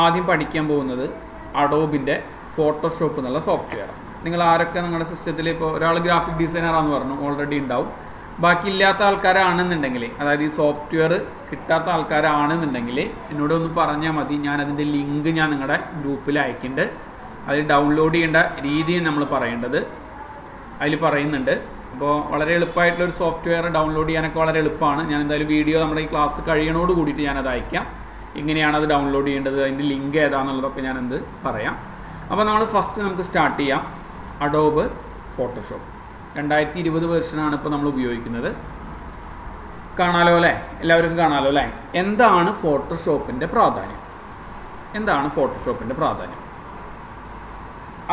ആദ്യം പഠിക്കാൻ പോകുന്നത് അഡോബിൻ്റെ ഫോട്ടോഷോപ്പ് എന്നുള്ള സോഫ്റ്റ്വെയർ. നിങ്ങൾ ആരൊക്കെ നിങ്ങളുടെ സിസ്റ്റത്തിൽ ഇപ്പോൾ ഒരാൾ ഗ്രാഫിക് ഡിസൈനറാണെന്ന് പറഞ്ഞു, ഓൾറെഡി ഉണ്ടാവും. ബാക്കി ഇല്ലാത്ത ആൾക്കാരാണെന്നുണ്ടെങ്കിൽ, അതായത് ഈ സോഫ്റ്റ്വെയർ കിട്ടാത്ത ആൾക്കാരാണെന്നുണ്ടെങ്കിൽ എന്നോട് ഒന്ന് പറഞ്ഞാൽ മതി. ഞാൻ അതിൻ്റെ ലിങ്ക് ഞാൻ നിങ്ങളുടെ ഗ്രൂപ്പിൽ അയക്കുന്നുണ്ട്. അതിൽ ഡൗൺലോഡ് ചെയ്യേണ്ട രീതിയും നമ്മൾ പറയേണ്ടത് അതിൽ പറയുന്നുണ്ട്. അപ്പോൾ വളരെ എളുപ്പമായിട്ടുള്ളൊരു സോഫ്റ്റ്വെയർ ഡൗൺലോഡ് ചെയ്യാനൊക്കെ വളരെ എളുപ്പമാണ്. ഞാൻ എന്തായാലും വീഡിയോ നമ്മുടെ ഈ ക്ലാസ് കഴിയണോട് കൂടിയിട്ട് ഞാനത് അയക്കാം. എങ്ങനെയാണ് അത് ഡൗൺലോഡ് ചെയ്യേണ്ടത്, അതിൻ്റെ ലിങ്ക് ഏതാണെന്നുള്ളതൊക്കെ ഞാനെന്ത് പറയാം. അപ്പോൾ നമ്മൾ ഫസ്റ്റ് നമുക്ക് സ്റ്റാർട്ട് ചെയ്യാം. അഡോബ് ഫോട്ടോഷോപ്പ് 2020 വെർഷനാണ് ഇപ്പോൾ നമ്മൾ ഉപയോഗിക്കുന്നത്. കാണാലോ അല്ലേ? എല്ലാവർക്കും കാണാലോ അല്ലേ? എന്താണ് ഫോട്ടോഷോപ്പിൻ്റെ പ്രാധാന്യം? എന്താണ് ഫോട്ടോഷോപ്പിൻ്റെ പ്രാധാന്യം?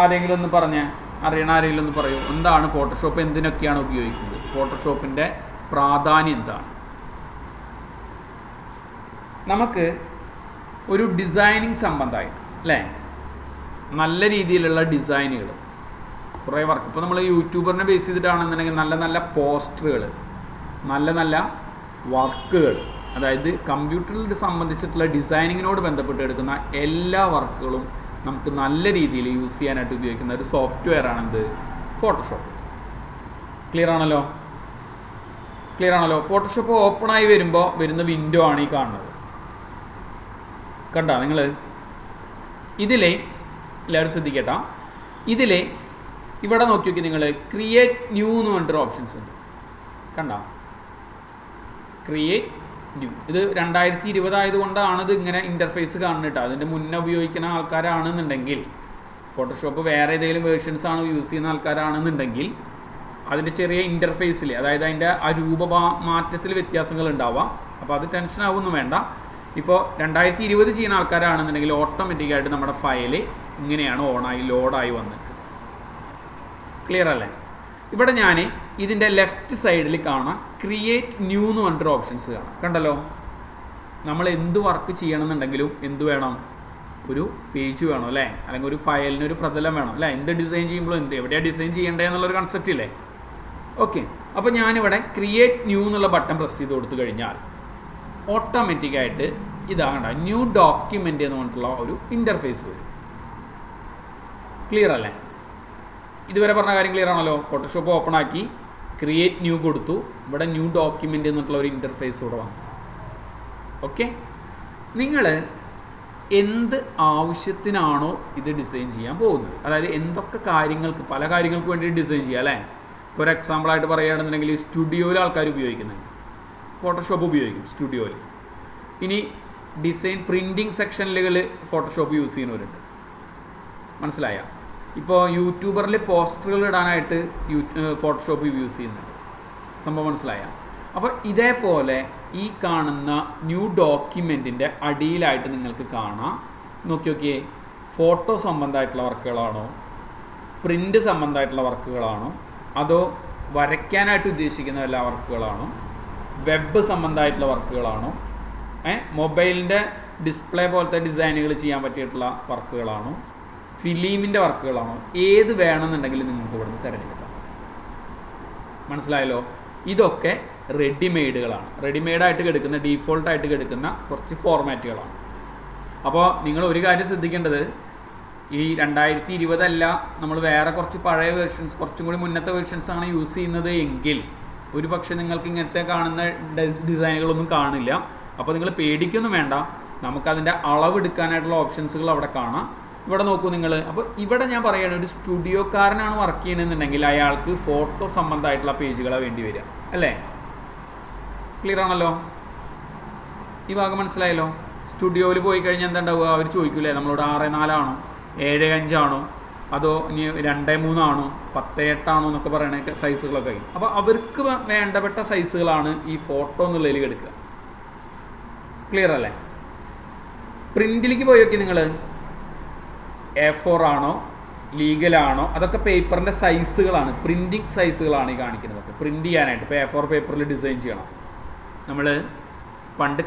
ആരെങ്കിലും ഒന്ന് പറഞ്ഞേ, അറിയണ ആരെങ്കിലും ഒന്ന് പറയൂ. എന്താണ് ഫോട്ടോഷോപ്പ്, എന്തിനൊക്കെയാണ് ഉപയോഗിക്കുന്നത്? ഫോട്ടോഷോപ്പിൻ്റെ പ്രാധാന്യം എന്താണ്? നമുക്ക് ഒരു ഡിസൈനിങ് സംബന്ധമായിട്ട് അല്ലേ, നല്ല രീതിയിലുള്ള ഡിസൈനുകൾ, കുറേ വർക്ക്. ഇപ്പോൾ നമ്മൾ യൂട്യൂബറിനെ ബേസ് ചെയ്തിട്ടാണെന്നുണ്ടെങ്കിൽ നല്ല നല്ല പോസ്റ്ററുകൾ, നല്ല നല്ല വർക്കുകൾ, അതായത് കമ്പ്യൂട്ടറിൽ സംബന്ധിച്ചിട്ടുള്ള ഡിസൈനിങ്ങിനോട് ബന്ധപ്പെട്ട് എടുക്കുന്ന എല്ലാ വർക്കുകളും നമുക്ക് നല്ല രീതിയിൽ യൂസ് ചെയ്യാനായിട്ട് ഉപയോഗിക്കുന്ന ഒരു സോഫ്റ്റ്വെയർ ആണെന്ത്? ഫോട്ടോഷോപ്പ്. ക്ലിയർ ആണല്ലോ? ക്ലിയർ ആണല്ലോ? ഫോട്ടോഷോപ്പ് ഓപ്പണായി വരുമ്പോൾ വരുന്ന വിൻഡോ ആണ് ഈ കാണുന്നത്. കണ്ടോ നിങ്ങൾ? ഇതിലെ എല്ലാവരും ശ്രദ്ധിക്കട്ടോ, ഇതിലെ ഇവിടെ നോക്കി നോക്കി നിങ്ങൾ ക്രിയേറ്റ് ന്യൂ എന്ന് പറഞ്ഞിട്ടൊരു ഓപ്ഷൻസ് ഉണ്ട്. കണ്ടോ? Create new. ഇത് 2020 ആയതുകൊണ്ടാണ് ഇത് ഇങ്ങനെ ഇൻ്റർഫേസ് കാണുന്നത്. അതിൻ്റെ മുന്നേ ഉപയോഗിക്കുന്ന ആൾക്കാരാണെന്നുണ്ടെങ്കിൽ, ഫോട്ടോഷോപ്പ് വേറെ ഏതെങ്കിലും വേർഷൻസ് ആണ് യൂസ് ചെയ്യുന്ന ആൾക്കാരാണെന്നുണ്ടെങ്കിൽ അതിൻ്റെ ചെറിയ ഇൻ്റർഫേസിൽ, അതായത് അതിൻ്റെ ആ മാറ്റത്തിൽ വ്യത്യാസങ്ങൾ ഉണ്ടാവാം. അപ്പോൾ അത് ടെൻഷൻ ആവുമൊന്നും വേണ്ട. ഇപ്പോൾ 2020 ചെയ്യുന്ന ആൾക്കാരാണെന്നുണ്ടെങ്കിൽ ഓട്ടോമാറ്റിക്കായിട്ട് നമ്മുടെ ഫയൽ ഇങ്ങനെയാണ് ഓണായി ലോഡായി വന്നിട്ട്. ക്ലിയർ അല്ലേ? ഇവിടെ ഞാൻ ഇതിൻ്റെ ലെഫ്റ്റ് സൈഡിൽ കാണാം ക്രിയേറ്റ് ന്യൂ എന്ന് പറഞ്ഞിട്ടൊരു ഓപ്ഷൻസ് കാണാം. കണ്ടല്ലോ? നമ്മൾ എന്ത് വർക്ക് ചെയ്യണമെന്നുണ്ടെങ്കിലും എന്ത് വേണം? ഒരു പേജ് വേണം അല്ലേ, അല്ലെങ്കിൽ ഒരു ഫയലിന് ഒരു പ്രതലം വേണം അല്ലേ? എന്ത് ഡിസൈൻ ചെയ്യുമ്പോഴും എവിടെയാണ് ഡിസൈൻ ചെയ്യേണ്ടത് എന്നുള്ളൊരു കൺസെപ്റ്റ് ഇല്ലേ? ഓക്കെ, അപ്പോൾ ഞാനിവിടെ ക്രിയേറ്റ് ന്യൂ എന്നുള്ള ബട്ടൺ പ്രസ് ചെയ്ത് കൊടുത്തു കഴിഞ്ഞാൽ ഓട്ടോമാറ്റിക്കായിട്ട് ഇതാകണ്ട ന്യൂ ഡോക്യുമെൻ്റ് എന്ന് പറഞ്ഞിട്ടുള്ള ഒരു ഇൻ്റർഫേസ് വരും. ക്ലിയർ അല്ലേ? ഇതുവരെ പറഞ്ഞ കാര്യം ക്ലിയർ ആണല്ലോ? ഫോട്ടോഷോപ്പ് ഓപ്പൺ ആക്കി ക്രിയേറ്റ് ന്യൂ കൊടുത്തു, ഇവിടെ ന്യൂ ഡോക്യുമെൻ്റ് എന്നുള്ള ഒരു ഇൻ്റർഫേസ് ഇവിടെ വന്നു. ഓക്കെ, നിങ്ങൾ എന്ത് ആവശ്യത്തിനാണോ ഇത് ഡിസൈൻ ചെയ്യാൻ പോകുന്നത്, അതായത് എന്തൊക്കെ കാര്യങ്ങൾക്ക്, പല കാര്യങ്ങൾക്ക് വേണ്ടി ഡിസൈൻ ചെയ്യുക അല്ലേ? ഇപ്പോൾ ഒരു എക്സാമ്പിളായിട്ട് പറയുകയാണെന്നുണ്ടെങ്കിൽ സ്റ്റുഡിയോയിൽ ആൾക്കാർ ഉപയോഗിക്കുന്നുണ്ട്, ഫോട്ടോഷോപ്പ് ഉപയോഗിക്കും സ്റ്റുഡിയോയിൽ. ഇനി ഡിസൈൻ പ്രിൻറ്റിങ് സെക്ഷനിലുകൾ ഫോട്ടോഷോപ്പ് യൂസ് ചെയ്യുന്നവരുണ്ട്. മനസ്സിലായ? ഇപ്പോൾ യൂട്യൂബറിൽ പോസ്റ്ററുകൾ ഇടാനായിട്ട് ഫോട്ടോഷോപ്പ് യൂസ് ചെയ്യുന്നുണ്ട്. സംഭവം മനസ്സിലായ? അപ്പോൾ ഇതേപോലെ ഈ കാണുന്ന ന്യൂ ഡോക്യുമെൻറ്റിൻ്റെ അടിയിലായിട്ട് നിങ്ങൾക്ക് കാണാം. നോക്കി നോക്കിയേ, ഫോട്ടോ സംബന്ധമായിട്ടുള്ള വർക്കുകളാണോ, പ്രിൻ്റ് സംബന്ധമായിട്ടുള്ള വർക്കുകളാണോ, അതോ വരയ്ക്കാനായിട്ട് ഉദ്ദേശിക്കുന്ന എല്ലാ വർക്കുകളാണോ, വെബ് സംബന്ധമായിട്ടുള്ള വർക്കുകളാണോ, മൊബൈലിൻ്റെ ഡിസ്പ്ലേ പോലത്തെ ഡിസൈനുകൾ ചെയ്യാൻ പറ്റിയിട്ടുള്ള വർക്കുകളാണോ, ഫിലിമിൻ്റെ വർക്കുകളാണോ, ഏത് വേണമെന്നുണ്ടെങ്കിലും നിങ്ങൾക്ക് ഇവിടുന്ന് തിരഞ്ഞെടുക്കാം. മനസ്സിലായല്ലോ? ഇതൊക്കെ റെഡിമെയ്ഡുകളാണ്. റെഡിമെയ്ഡായിട്ട് കിടക്കുന്ന, ഡീഫോൾട്ടായിട്ട് കിടക്കുന്ന കുറച്ച് ഫോർമാറ്റുകളാണ്. അപ്പോൾ നിങ്ങൾ ഒരു കാര്യം ശ്രദ്ധിക്കേണ്ടത്, ഈ 2020 അല്ല, നമ്മൾ വേറെ കുറച്ച് പഴയ വേർഷൻസ്, കുറച്ചും കൂടി മുന്നത്തെ വേർഷൻസാണ് യൂസ് ചെയ്യുന്നത് എങ്കിൽ ഒരു പക്ഷേ നിങ്ങൾക്ക് ഇങ്ങനത്തെ കാണുന്ന ഡിസൈനുകളൊന്നും കാണില്ല. അപ്പോൾ നിങ്ങൾ പേടിക്കൊന്നും വേണ്ട, നമുക്കതിൻ്റെ അളവെടുക്കാനായിട്ടുള്ള ഓപ്ഷൻസുകൾ അവിടെ കാണാം. ഇവിടെ നോക്കൂ നിങ്ങൾ. അപ്പോൾ ഇവിടെ ഞാൻ പറയുകയാണ്, ഒരു സ്റ്റുഡിയോക്കാരനാണ് വർക്ക് ചെയ്യണമെന്നുണ്ടെങ്കിൽ അയാൾക്ക് ഫോട്ടോ സംബന്ധമായിട്ടുള്ള പേജുകളാണ് വേണ്ടി വരിക അല്ലേ? ക്ലിയർ ആണല്ലോ? ഈ ഭാഗം മനസ്സിലായല്ലോ? സ്റ്റുഡിയോയിൽ പോയി കഴിഞ്ഞാൽ എന്താ ഉണ്ടാവുക? അവർ ചോദിക്കൂലേ നമ്മളോട് 6:4 ആണോ, 7:5 ആണോ, അതോ ഇനി 2:3 ആണോ, 10:8 ആണോ എന്നൊക്കെ പറയണ സൈസുകളൊക്കെ. അപ്പോൾ അവർക്ക് വേണ്ടപ്പെട്ട സൈസുകളാണ് ഈ ഫോട്ടോ എന്നുള്ളതിൽ എടുക്കുക. ക്ലിയർ അല്ലേ? പ്രിൻറ്റിലേക്ക് പോയി നോക്കി നിങ്ങൾ, A4 ആണോ, ലീഗലാണോ, അതൊക്കെ പേപ്പറിൻ്റെ സൈസുകളാണ്, പ്രിൻറ്റിങ് സൈസുകളാണ് ഈ കാണിക്കുന്നതൊക്കെ. പ്രിൻറ്റ് ചെയ്യാനായിട്ട് ഇപ്പോൾ A4 പേപ്പറിൽ ഡിസൈൻ ചെയ്യണം. നമ്മൾ പണ്ട്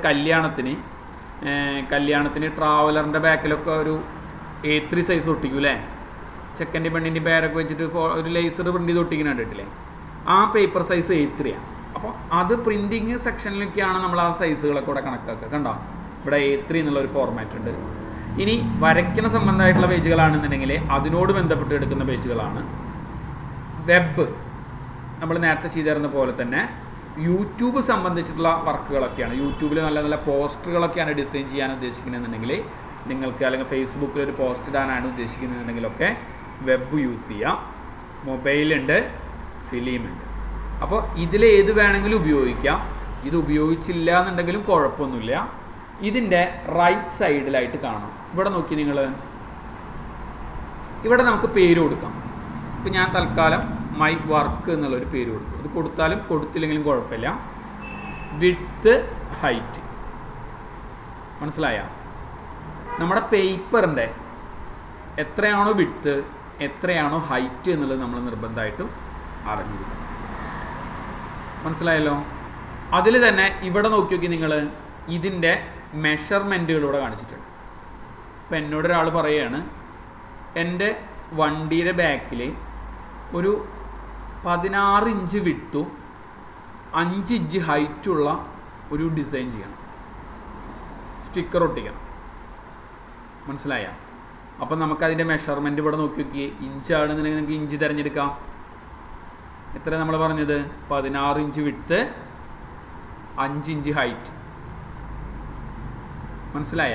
കല്യാണത്തിന് ട്രാവലറിൻ്റെ ബാക്കിലൊക്കെ ഒരു A3 സൈസ് ഒട്ടിക്കും അല്ലേ? ചെക്കൻ്റെ പെണ്ണിൻ്റെ പേരൊക്കെ വെച്ചിട്ട് ഒരു ലേസർ പ്രിൻ്റ് ചെയ്ത് ഒട്ടിക്കുന്ന കണ്ടിട്ടില്ലേ? ആ പേപ്പർ സൈസ് A3 ആണ്. അപ്പോൾ അത് പ്രിൻറ്റിങ് സെക്ഷനിലൊക്കെയാണ് നമ്മൾ ആ സൈസുകളൊക്കെ ഇവിടെ കണക്കാക്കുക. കണ്ടോ? ഇവിടെ A3 എന്നുള്ളൊരു ഫോർമാറ്റ് ഉണ്ട്. ഇനി വരയ്ക്കുന്ന സംബന്ധമായിട്ടുള്ള പേജുകളാണെന്നുണ്ടെങ്കിൽ അതിനോട് ബന്ധപ്പെട്ട് എടുക്കുന്ന പേജുകളാണ്. വെബ് നമ്മൾ നേരത്തെ ചെയ്തിരുന്ന പോലെ തന്നെ യൂട്യൂബ് സംബന്ധിച്ചിട്ടുള്ള വർക്കുകളൊക്കെയാണ്. യൂട്യൂബിൽ നല്ല നല്ല പോസ്റ്ററുകളൊക്കെയാണ് ഡിസൈൻ ചെയ്യാൻ ഉദ്ദേശിക്കുന്നതെന്നുണ്ടെങ്കിൽ നിങ്ങൾക്ക്, അല്ലെങ്കിൽ ഫേസ്ബുക്കിൽ ഒരു പോസ്റ്റ് ഇടാനാണ് ഉദ്ദേശിക്കുന്നതെന്നുണ്ടെങ്കിലൊക്കെ വെബ് യൂസ് ചെയ്യാം. മൊബൈലുണ്ട്, ഫിലിമുണ്ട്. അപ്പോൾ ഇതിലേത് വേണമെങ്കിലും ഉപയോഗിക്കാം. ഇത് ഉപയോഗിച്ചില്ല എന്നുണ്ടെങ്കിലും കുഴപ്പമൊന്നുമില്ല. ഇതിൻ്റെ റൈറ്റ് സൈഡിലായിട്ട് കാണാം. ഇവിടെ നോക്കി നിങ്ങൾ, ഇവിടെ നമുക്ക് പേര് കൊടുക്കാം. ഇപ്പം ഞാൻ തൽക്കാലം മൈ വർക്ക് എന്നുള്ളൊരു പേര് കൊടുക്കും. ഇത് കൊടുത്താലും കൊടുത്തില്ലെങ്കിലും കുഴപ്പമില്ല. Width, height. മനസ്സിലായ? നമ്മുടെ പേപ്പറിൻ്റെ എത്രയാണോ വിഡ്ത്ത്, എത്രയാണോ ഹൈറ്റ് എന്നുള്ളത് നമ്മൾ നിർബന്ധമായിട്ടും അറിഞ്ഞിരിക്കണം. മനസ്സിലായല്ലോ? അതിൽ തന്നെ ഇവിടെ നോക്കി നോക്കി നിങ്ങൾ ഇതിൻ്റെ മെഷർമെൻറ്റുകളിലൂടെ കാണിച്ചിട്ടുണ്ട്. ഇപ്പം എന്നോട് ഒരാൾ പറയുകയാണ്, എൻ്റെ വണ്ടിയുടെ ബാക്കിൽ ഒരു 16 ഇഞ്ച് വിഡ്ത്തും 5 ഇഞ്ച് ഹൈറ്റുള്ള ഒരു ഡിസൈൻ ചെയ്യണം, സ്റ്റിക്കർ ഒട്ടിക്കണം. മനസ്സിലായ? അപ്പം നമുക്കതിൻ്റെ മെഷർമെൻറ്റ് ഇവിടെ നോക്കി നോക്കി ഇഞ്ചാണെന്നുണ്ടെങ്കിൽ നിങ്ങൾക്ക് ഇഞ്ച് തിരഞ്ഞെടുക്കാം. എത്ര നമ്മൾ പറഞ്ഞത്? 16 ഇഞ്ച് വിഡ്ത്ത്, 5 ഇഞ്ച് ഹൈറ്റ്. മനസ്സിലായ?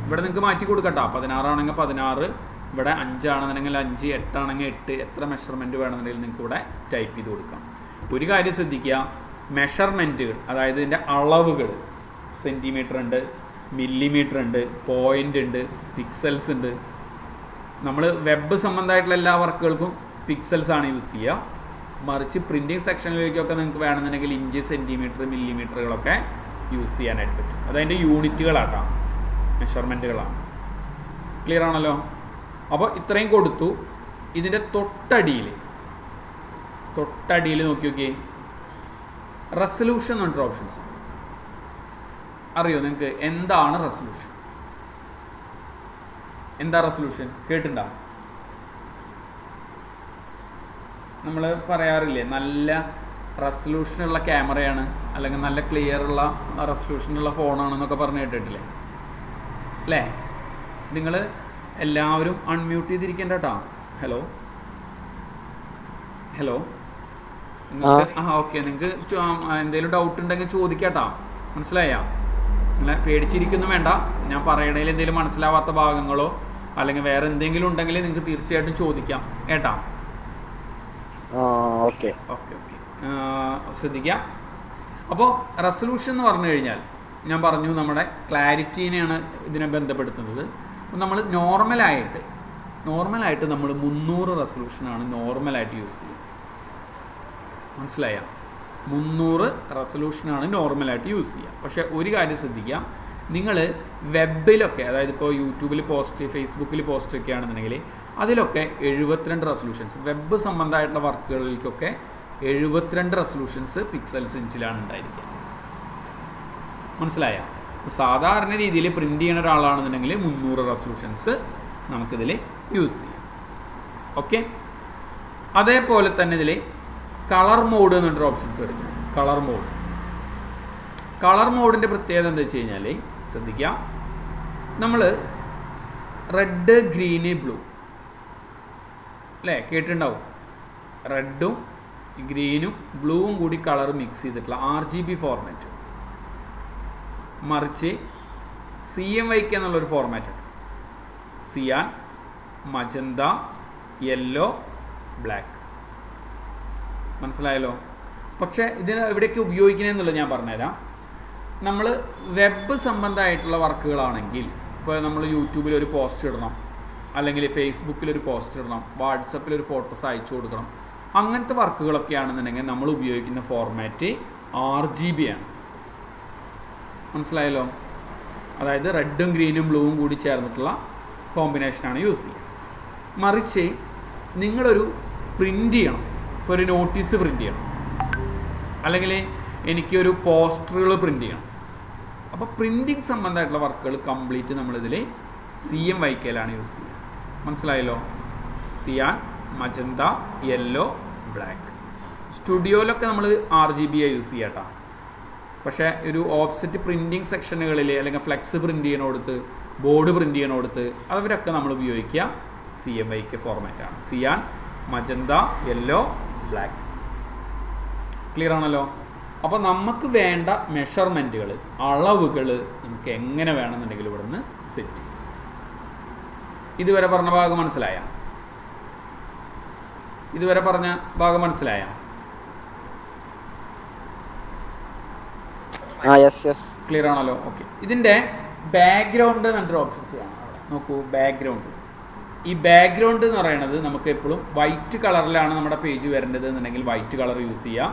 ഇവിടെ നിങ്ങൾക്ക് മാറ്റി കൊടുക്കട്ടോ. 16 ആണെങ്കിൽ 16, ഇവിടെ 5 ആണെന്നുണ്ടെങ്കിൽ 5, 8 ആണെങ്കിൽ 8, എത്ര മെഷർമെൻറ്റ് വേണമെന്നുണ്ടെങ്കിൽ നിങ്ങൾക്ക് ഇവിടെ ടൈപ്പ് ചെയ്ത് കൊടുക്കാം. ഒരു കാര്യം ശ്രദ്ധിക്കുക, മെഷർമെൻറ്റുകൾ, അതായത് ഇതിൻ്റെ അളവുകൾ, സെൻറ്റിമീറ്റർ ഉണ്ട്, മില്ലിമീറ്റർ ഉണ്ട്, പോയിൻ്റ് ഉണ്ട്, പിക്സൽസ് ഉണ്ട്. നമ്മൾ വെബ് സംബന്ധമായിട്ടുള്ള എല്ലാ വർക്കുകൾക്കും പിക്സൽസ് ആണ് യൂസ് ചെയ്യുക. മറിച്ച് പ്രിൻറ്റിങ് സെക്ഷനിലേക്കൊക്കെ നിങ്ങൾക്ക് വേണമെന്നുണ്ടെങ്കിൽ ഇഞ്ച്, സെൻറ്റിമീറ്റർ, മില്ലിമീറ്ററുകളൊക്കെ യൂസ് ചെയ്യാനായിട്ട് പറ്റും. അതതിൻ്റെ യൂണിറ്റുകളാട്ടോ, മെഷർമെൻറ്റുകളാണ്. ക്ലിയർ ആണല്ലോ? അപ്പോൾ ഇത്രയും കൊടുത്തു. ഇതിൻ്റെ തൊട്ടടിയിൽ നോക്കി നോക്കിയേ, റെസൊല്യൂഷൻ എന്ന് പറഞ്ഞിട്ട് ഓപ്ഷൻസ്. അറിയോ നിങ്ങൾക്ക് എന്താണ് റെസൊല്യൂഷൻ? എന്താ റെസൊല്യൂഷൻ? കേട്ടിട്ടുണ്ടോ? നമ്മൾ പറയാറില്ലേ, നല്ല റെസൊല്യൂഷനുള്ള ക്യാമറയാണ്, അല്ലെങ്കിൽ നല്ല ക്ലിയർ ഉള്ള റെസൊല്യൂഷനുള്ള ഫോണാണെന്നൊക്കെ പറഞ്ഞ് കേട്ടിട്ടില്ലേ? അല്ലേ? നിങ്ങൾ എല്ലാവരും അൺമ്യൂട്ട് ചെയ്തിരിക്കേണ്ട കേട്ടോ. ഹലോ ഹലോ, നിങ്ങൾക്ക് ഓക്കെ. നിങ്ങൾക്ക് എന്തെങ്കിലും ഡൗട്ട് ഉണ്ടെങ്കിൽ ചോദിക്കാട്ടോ. മനസ്സിലായ? നിങ്ങളെ പേടിച്ചിരിക്കൊന്നും വേണ്ട. ഞാൻ പറയണതിൽ എന്തെങ്കിലും മനസ്സിലാവാത്ത ഭാഗങ്ങളോ അല്ലെങ്കിൽ വേറെ എന്തെങ്കിലും ഉണ്ടെങ്കിൽ നിങ്ങൾക്ക് തീർച്ചയായിട്ടും ചോദിക്കാം കേട്ടാ. ഓക്കെ ഓക്കെ ഓക്കെ, ശ്രദ്ധിക്കാം. അപ്പോൾ റെസൊല്യൂഷൻ എന്ന് പറഞ്ഞു കഴിഞ്ഞാൽ ഞാൻ പറഞ്ഞു നമ്മുടെ ക്ലാരിറ്റീനെയാണ് ഇതിനെ ബന്ധപ്പെടുത്തുന്നത്. നമ്മൾ നോർമലായിട്ട് നമ്മൾ 300 റെസൊല്യൂഷനാണ് നോർമലായിട്ട് യൂസ് ചെയ്യുക. മനസ്സിലായ? 300 റെസൊല്യൂഷനാണ് നോർമലായിട്ട് യൂസ് ചെയ്യുക. പക്ഷേ ഒരു കാര്യം ശ്രദ്ധിക്കുക, നിങ്ങൾ വെബിലൊക്കെ, അതായത് ഇപ്പോൾ യൂട്യൂബിൽ പോസ്റ്റ്, ഫേസ്ബുക്കിൽ പോസ്റ്റ് ഒക്കെ ആണെന്നുണ്ടെങ്കിൽ അതിലൊക്കെ 72 റെസൊല്യൂഷൻസ്, വെബ് സംബന്ധമായിട്ടുള്ള വർക്കുകളിലേക്കൊക്കെ 72 റെസൊല്യൂഷൻസ് പിക്സൽസ് ഇഞ്ചിലാണ് ഉണ്ടായിരിക്കുക. മനസ്സിലായ? സാധാരണ രീതിയിൽ പ്രിൻ്റ് ചെയ്യുന്ന ഒരാളാണെന്നുണ്ടെങ്കിൽ 300 റെസൊല്യൂഷൻസ് നമുക്കിതിൽ യൂസ് ചെയ്യാം. ഓക്കെ. അതേപോലെ തന്നെ ഇതിൽ കളർ മോഡ് എന്ന് പറഞ്ഞൊരു ഓപ്ഷൻസ് വരുന്നു. കളർ മോഡിൻ്റെ പ്രത്യേകത എന്താ വെച്ച് കഴിഞ്ഞാൽ, ശ്രദ്ധിക്കാം, നമ്മൾ റെഡ്, ഗ്രീന്, ബ്ലൂ അല്ലേ കേട്ടിട്ടുണ്ടാവും. റെഡും ഗ്രീനും ബ്ലൂവും കൂടി കളർ മിക്സ് ചെയ്തിട്ടുള്ള RGB ഫോർമാറ്റ്. മറിച്ച് CMYK എന്നുള്ളൊരു ഫോർമാറ്റാണ്. സിയാൻ, മജന്ത, യെല്ലോ, ബ്ലാക്ക്. മനസ്സിലായല്ലോ? പക്ഷേ ഇതിന് എവിടെയൊക്കെ ഉപയോഗിക്കണമെന്നുള്ളത് ഞാൻ പറഞ്ഞുതരാം. നമ്മൾ വെബ് സംബന്ധമായിട്ടുള്ള വർക്കുകളാണെങ്കിൽ, ഇപ്പോൾ നമ്മൾ യൂട്യൂബിൽ ഒരു പോസ്റ്റ് ഇടണം, അല്ലെങ്കിൽ ഫേസ്ബുക്കിലൊരു പോസ്റ്റ് ഇടണം, വാട്സപ്പിലൊരു ഫോട്ടോസ് അയച്ചു കൊടുക്കണം, അങ്ങനത്തെ വർക്കുകളൊക്കെ ആണെന്നുണ്ടെങ്കിൽ നമ്മൾ ഉപയോഗിക്കുന്ന ഫോർമാറ്റ് RGB ആണ്. മനസ്സിലായല്ലോ? അതായത് റെഡും ഗ്രീനും ബ്ലൂവും കൂടി ചേർന്നിട്ടുള്ള കോമ്പിനേഷനാണ് യൂസ് ചെയ്യുക. മറിച്ച് നിങ്ങളൊരു പ്രിൻ്റ് ചെയ്യണം, ഇപ്പോൾ ഒരു നോട്ടീസ് പ്രിൻ്റ് ചെയ്യണം, അല്ലെങ്കിൽ എനിക്കൊരു പോസ്റ്ററുകൾ പ്രിൻ്റ് ചെയ്യണം. അപ്പോൾ പ്രിൻറ്റിങ് സംബന്ധമായിട്ടുള്ള വർക്കുകൾ കംപ്ലീറ്റ് നമ്മളിതിൽ CMYKയിലാണ് യൂസ് ചെയ്യുക. മനസ്സിലായല്ലോ? സിയാൻ, മജന്ത, യെല്ലോ, ബ്ലാക്ക്. സ്റ്റുഡിയോയിലൊക്കെ നമ്മൾ RGB യൂസ് ചെയ്യാട്ടോ. പക്ഷേ ഒരു ഓഫ്സെറ്റ് പ്രിൻറ്റിങ് സെക്ഷനുകളിൽ അല്ലെങ്കിൽ ഫ്ലെക്സ് പ്രിൻ്റ് ചെയ്യുന്നിടത്ത് ബോർഡ് പ്രിൻ്റ് ചെയ്യണോടുത്ത് അവരൊക്കെ നമ്മൾ ഉപയോഗിക്കുക CMYK ഫോർമാറ്റാണ്. സിയാൻ, മജന്ത, യെല്ലോ, ബ്ലാക്ക്. ക്ലിയർ ആണല്ലോ. അപ്പോൾ നമുക്ക് വേണ്ട മെഷർമെൻറ്റുകൾ, അളവുകൾ നമുക്ക് എങ്ങനെ വേണമെന്നുണ്ടെങ്കിൽ ഇവിടെ നിന്ന് സെറ്റ് ചെയ്യും. ഇതുവരെ പറഞ്ഞ ഭാഗം മനസ്സിലായ? ക്ലിയർ ആണല്ലോ. ഓക്കെ. ഇതിൻ്റെ ബാക്ക്ഗ്രൗണ്ട് എന്നൊരു ഓപ്ഷൻസ് കാണാം അവിടെ. നോക്കൂ, ബാക്ക്ഗ്രൗണ്ട്. ഈ ബാക്ക്ഗ്രൗണ്ട് എന്ന് പറയുന്നത് നമുക്ക് എപ്പോഴും വൈറ്റ് കളറിലാണ് നമ്മുടെ പേജ് വരേണ്ടത് എന്നുണ്ടെങ്കിൽ വൈറ്റ് കളർ യൂസ് ചെയ്യാം.